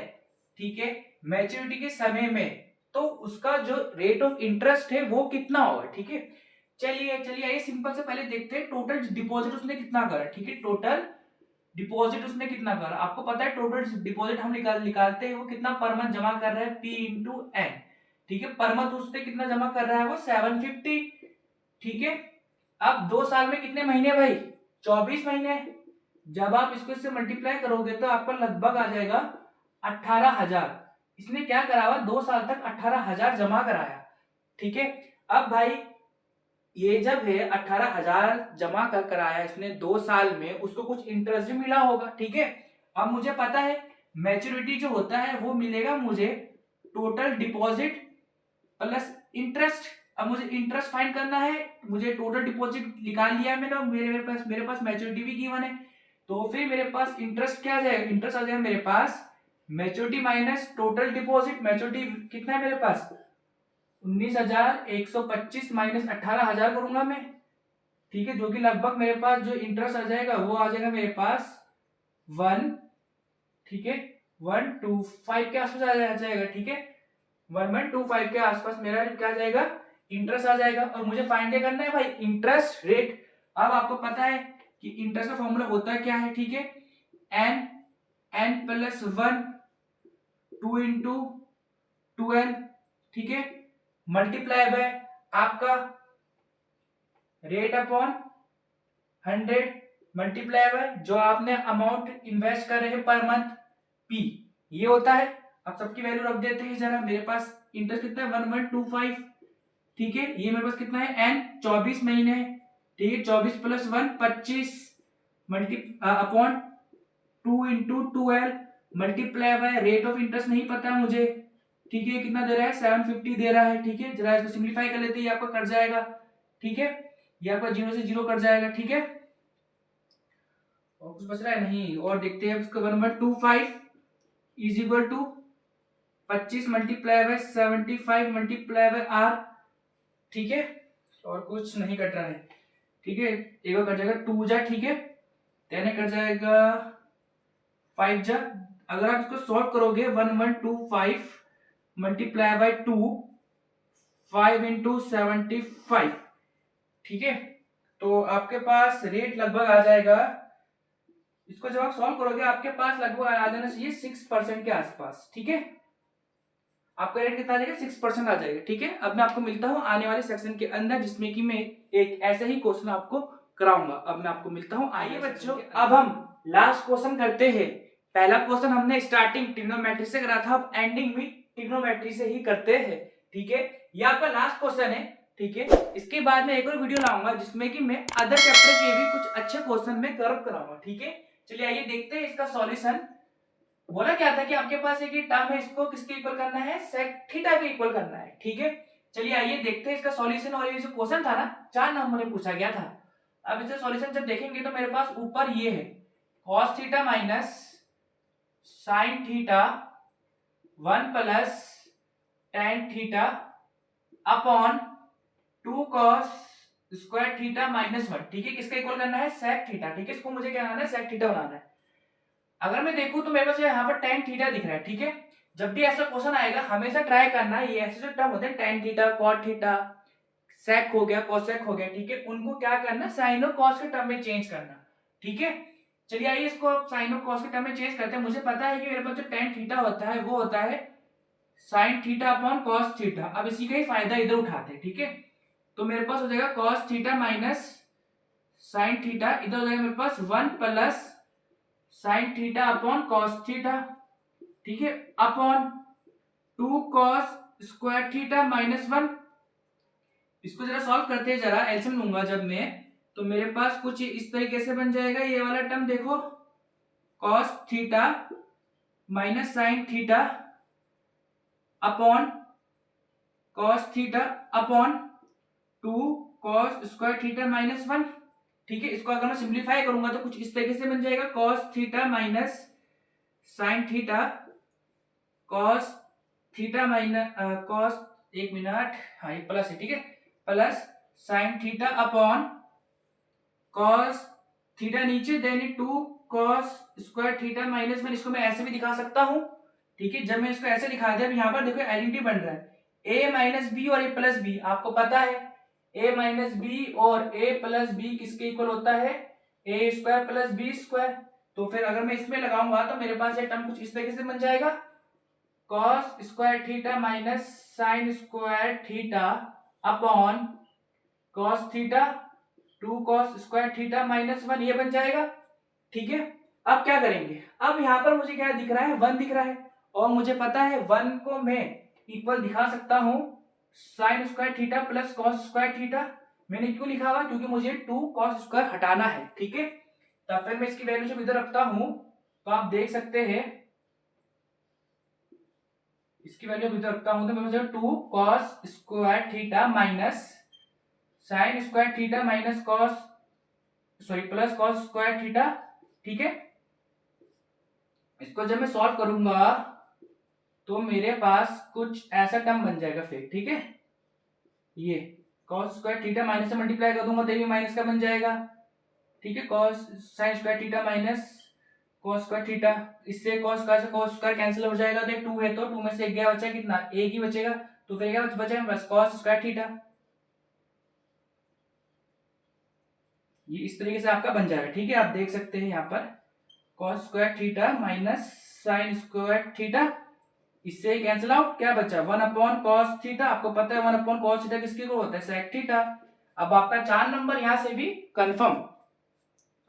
ठीक है, मैच्योरिटी के समय में, तो उसका जो रेट ऑफ इंटरेस्ट है वो कितना होगा। ठीक है, चलिए आइए सिंपल से पहले देखते हैं टोटल डिपॉजिट उसने कितना करा। ठीक है, टोटल डिपॉजिट उसने कितना करा, आपको पता है टोटल डिपॉजिट हम निकालते हैं वो कितना पर मंथ जमा कर रहा है, P इंटू एन। ठीक है, पर मंथ उसने कितना जमा कर रहा है वो 750। ठीक है, अब 2 साल में कितने महीने भाई, 24 महीने। जब आप इसको इससे मल्टीप्लाई करोगे तो आपका लगभग आ जाएगा 18,000। इसने क्या करा हुआ, 2 साल तक 18,000 जमा कराया। ठीक है, अब भाई ये जब है 18,000 जमा कर कराया इसने 2 साल में, उसको कुछ इंटरेस्ट भी मिला होगा। ठीक है, अब मुझे पता है मैच्योरिटी जो होता है वो मिलेगा मुझे टोटल डिपॉजिट प्लस इंटरेस्ट। अब मुझे इंटरेस्ट फाइंड करना है, मुझे टोटल डिपॉजिट निकाल लिया है मैंने, और मेरे पास मैच्योरिटी भी गिवन है। तो फिर मेरे पास इंटरेस्ट क्या आ जाएगा, इंटरेस्ट आ जाएगा मेरे पास maturity minus total deposit. Maturity कितना है मेरे पास 19,125 माइनस 18,000 करूंगा मैं, ठीक है, जो कि लगभग मेरे पास जो इंटरेस्ट आ जाएगा वो आ जाएगा मेरे पास 1, ठीक है, 125 के आसपास आ जाएगा, ठीक है, 1125 के आसपास मेरा क्या आ जाएगा, इंटरेस्ट आ जाएगा। और मुझे फाइंड क्या करना है भाई, इंटरेस्ट रेट। अब आपको पता है कि इंटरेस्ट का फॉर्मूला होता है क्या है, ठीक है, n प्लस 1 2 इंटू 12, ठीक है, मल्टीप्लाई बाय आपका रेट अपॉन 100 मल्टीप्लाई बाय जो आपने अमाउंट इन्वेस्ट कर रहे हैं पर मंथ P, ये होता है। अब सबकी वैल्यू रख देते हैं जरा। मेरे पास इंटरेस्ट कितना है 1125, ठीक है, ये मेरे पास कितना है n 24 महीने है, ठीक है, 24 plus 1 25 multi upon 2 into 12 multiply by rate of interest नहीं पता है मुझे, ठीक है, कितना दे रहा है 750 दे रहा है, ठीक है, जरा इसको सिंप्लीफाई कर लेते हैं, ये आपका कट जाएगा, ठीक है, ये आपका 0 से 0 कट जाएगा, ठीक है, और कुछ बच रहा है नहीं। और देखते हैं उसका 1125 is equal to 25 multiply by 75 multiply by r, ठीक है, और कुछ नहीं कट रहा है, ठीक है, एक कट जाएगा 2 जा, ठीक है, 10 कट जाएगा 5 जा। अगर आप इसको सॉल्व करोगे 1125 मल्टीप्लाई बाय 2 5 इंटू 75, ठीक है, तो आपके पास रेट लगभग आ जाएगा, इसको जब आप सॉल्व करोगे आपके पास लगभग आ जाना चाहिए 6% के आसपास, ठीक है, आपका रेट कितना आ जाएगा 6% आ जाएगा, ठीक है। अब मैं आपको मिलता हूं आने वाले सेक्शन के अंदर जिसमें कि मैं एक ऐसे ही क्वेश्चन आपको कराऊंगा। अब मैं आपको मिलता हूं। आइए बच्चों, अब हम लास्ट क्वेश्चन करते हैं। पहला क्वेश्चन हमने स्टार्टिंग ट्रिग्नोमेट्री से करा था, अब एंडिंग भी ट्रिग्नोमेट्री से ही करते हैं, ठीक है, ये आपका लास्ट क्वेश्चन है, ठीक है। इसके बाद में एक और वीडियो लाऊंगा जिसमें कि मैं अदर चैप्टर के भी कुछ अच्छे क्वेश्चन में कवर कराऊंगा, ठीक है। चलिए आइए देखते हैं इसका सॉल्यूशन। बोला क्या था कि आपके पास एक ही टर्म है, इसको किसके इक्वल करना है, सेक थीटा के इक्वल करना है, ठीक है। चलिए आइए देखते हैं इसका सॉल्यूशन। और ये जो क्वेश्चन था ना 4 नंबर में पूछा गया था। अब इसका सॉल्यूशन जब देखेंगे तो मेरे पास ऊपर ये है cos theta minus sine theta 1 plus tan theta upon 2 cos square theta minus 1, ठीक है, किसका इक्वल करना है, सेक थीटा, ठीक है, इसको मुझे क्या बनाना है, सेक थीटा बनाना है। अगर मैं देखूं तो मेरे पास यहाँ पर tan थीटा दिख रहा है, ठीक है। जब भी ऐसा क्वेश्चन आएगा हमेशा ट्राई करना है, ये ऐसे जो टर्म होते हैं tan theta cot theta sec हो गया cosec हो गया, ठीक है, उनको क्या करना sin और cos के टर्म में चेंज करना, ठीक है। चलिए आइए इसको sin और cos के टर्म में चेंज करते हैं। मुझे पता है कि मेरे पास जो tan थीटा होता है वो होता है sin theta upon cos theta. अब इसी का ही फायदा इधर उठाते हैं, ठीक है, तो मेरे पास हो जाएगा cos theta minus sin theta, इधर हो जाएगा मेरे पास 1 plus sine theta upon cos theta, ठीक है, upon 2 cos square theta minus 1। इसको जरा सॉल्व करते हैं, जरा एलसीएम लूंगा जब मैं, तो मेरे पास कुछ इस तरीके से बन जाएगा। ये वाला टर्म देखो cos theta minus sine theta upon cos theta upon 2 cos square theta minus 1, ठीक है। इसको अगर मैं सिंप्लीफाई करूंगा तो कुछ इस तरीके से बन जाएगा cos theta minus sine theta cos theta minus cos, एक मिनट, हाँ ये प्लस है, ठीक है, plus sine theta upon cos theta नीचे then 2 cos square theta minus 1। इसको मैं ऐसे भी दिखा सकता हूं, ठीक है। जब मैं इसको ऐसे दिखा दिया, यहाँ पर देखो आइडेंटिटी बन रहा है a माइनस बी और a प्लस बी। आपको पता है a माइनस बी और a प्लस बी किसके इक्वल होता है, a square plus B square. तो फिर अगर मैं इसमें लगाऊंगा तो मेरे पास ये टर्म कुछ इस तरीके से बन जाएगा cos square theta minus sine square theta upon cos theta 2 cos square theta minus 1, ये बन जाएगा, ठीक है। अब क्या करेंगे, अब यहाँ पर मुझे क्या दिख रहा है, 1 दिख रहा है, और मुझे पता है 1 को मैं इक्वल दिखा सकता हूं sine square theta plus cos square theta. मैंने क्यों लिखा हुआ, क्योंकि मुझे 2 कॉस स्क्वायर हटाना है, ठीक है। तब फिर मैं इसकी वैल्यू जब इधर रखता हूं तो आप देख सकते हैं इसकी वैल्यू अभी तो रखता हूं तो मेरे पास 2 cos square theta minus sine square theta minus cos plus cos square theta. ठीक है, इसको जब मैं सॉल्व करूंगा तो मेरे पास कुछ ऐसा टर्म बन जाएगा फिर। ठीक है, ये कॉस स्क्वायर थीटा माइनस से मल्टीप्लाई कर दूंगा तो ये माइनस का बन जाएगा। ठीक है, cos sine square theta minus cos square theta, इससे कॉस स्क्वायर से कॉस स्क्वायर कैंसिल हो जाएगा तो 2 है तो 2 में से एक गया, बचा कितना, एक ही बचेगा। तो फिर क्या बचेगा बस कॉस स्क्वायर थीटा। ये इस तरीके से आपका बन जाएगा। ठीक है, आप देख सकते हैं यहाँ पर cos square theta minus sine square theta, इससे कैंसिल आउट, क्या बचा 1 अपॉन कॉस थीटा। आपको पता है 1 अपॉन कॉस थीटा किसके को होता है, सेक थीटा। अब आपका 4 नंबर यहां से भी कंफर्म।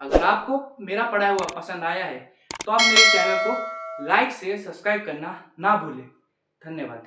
अगर आपको मेरा पढ़ाया हुआ पसंद आया है तो आप मेरे चैनल को लाइक से सब्सक्राइब करना ना भूलें। धन्यवाद।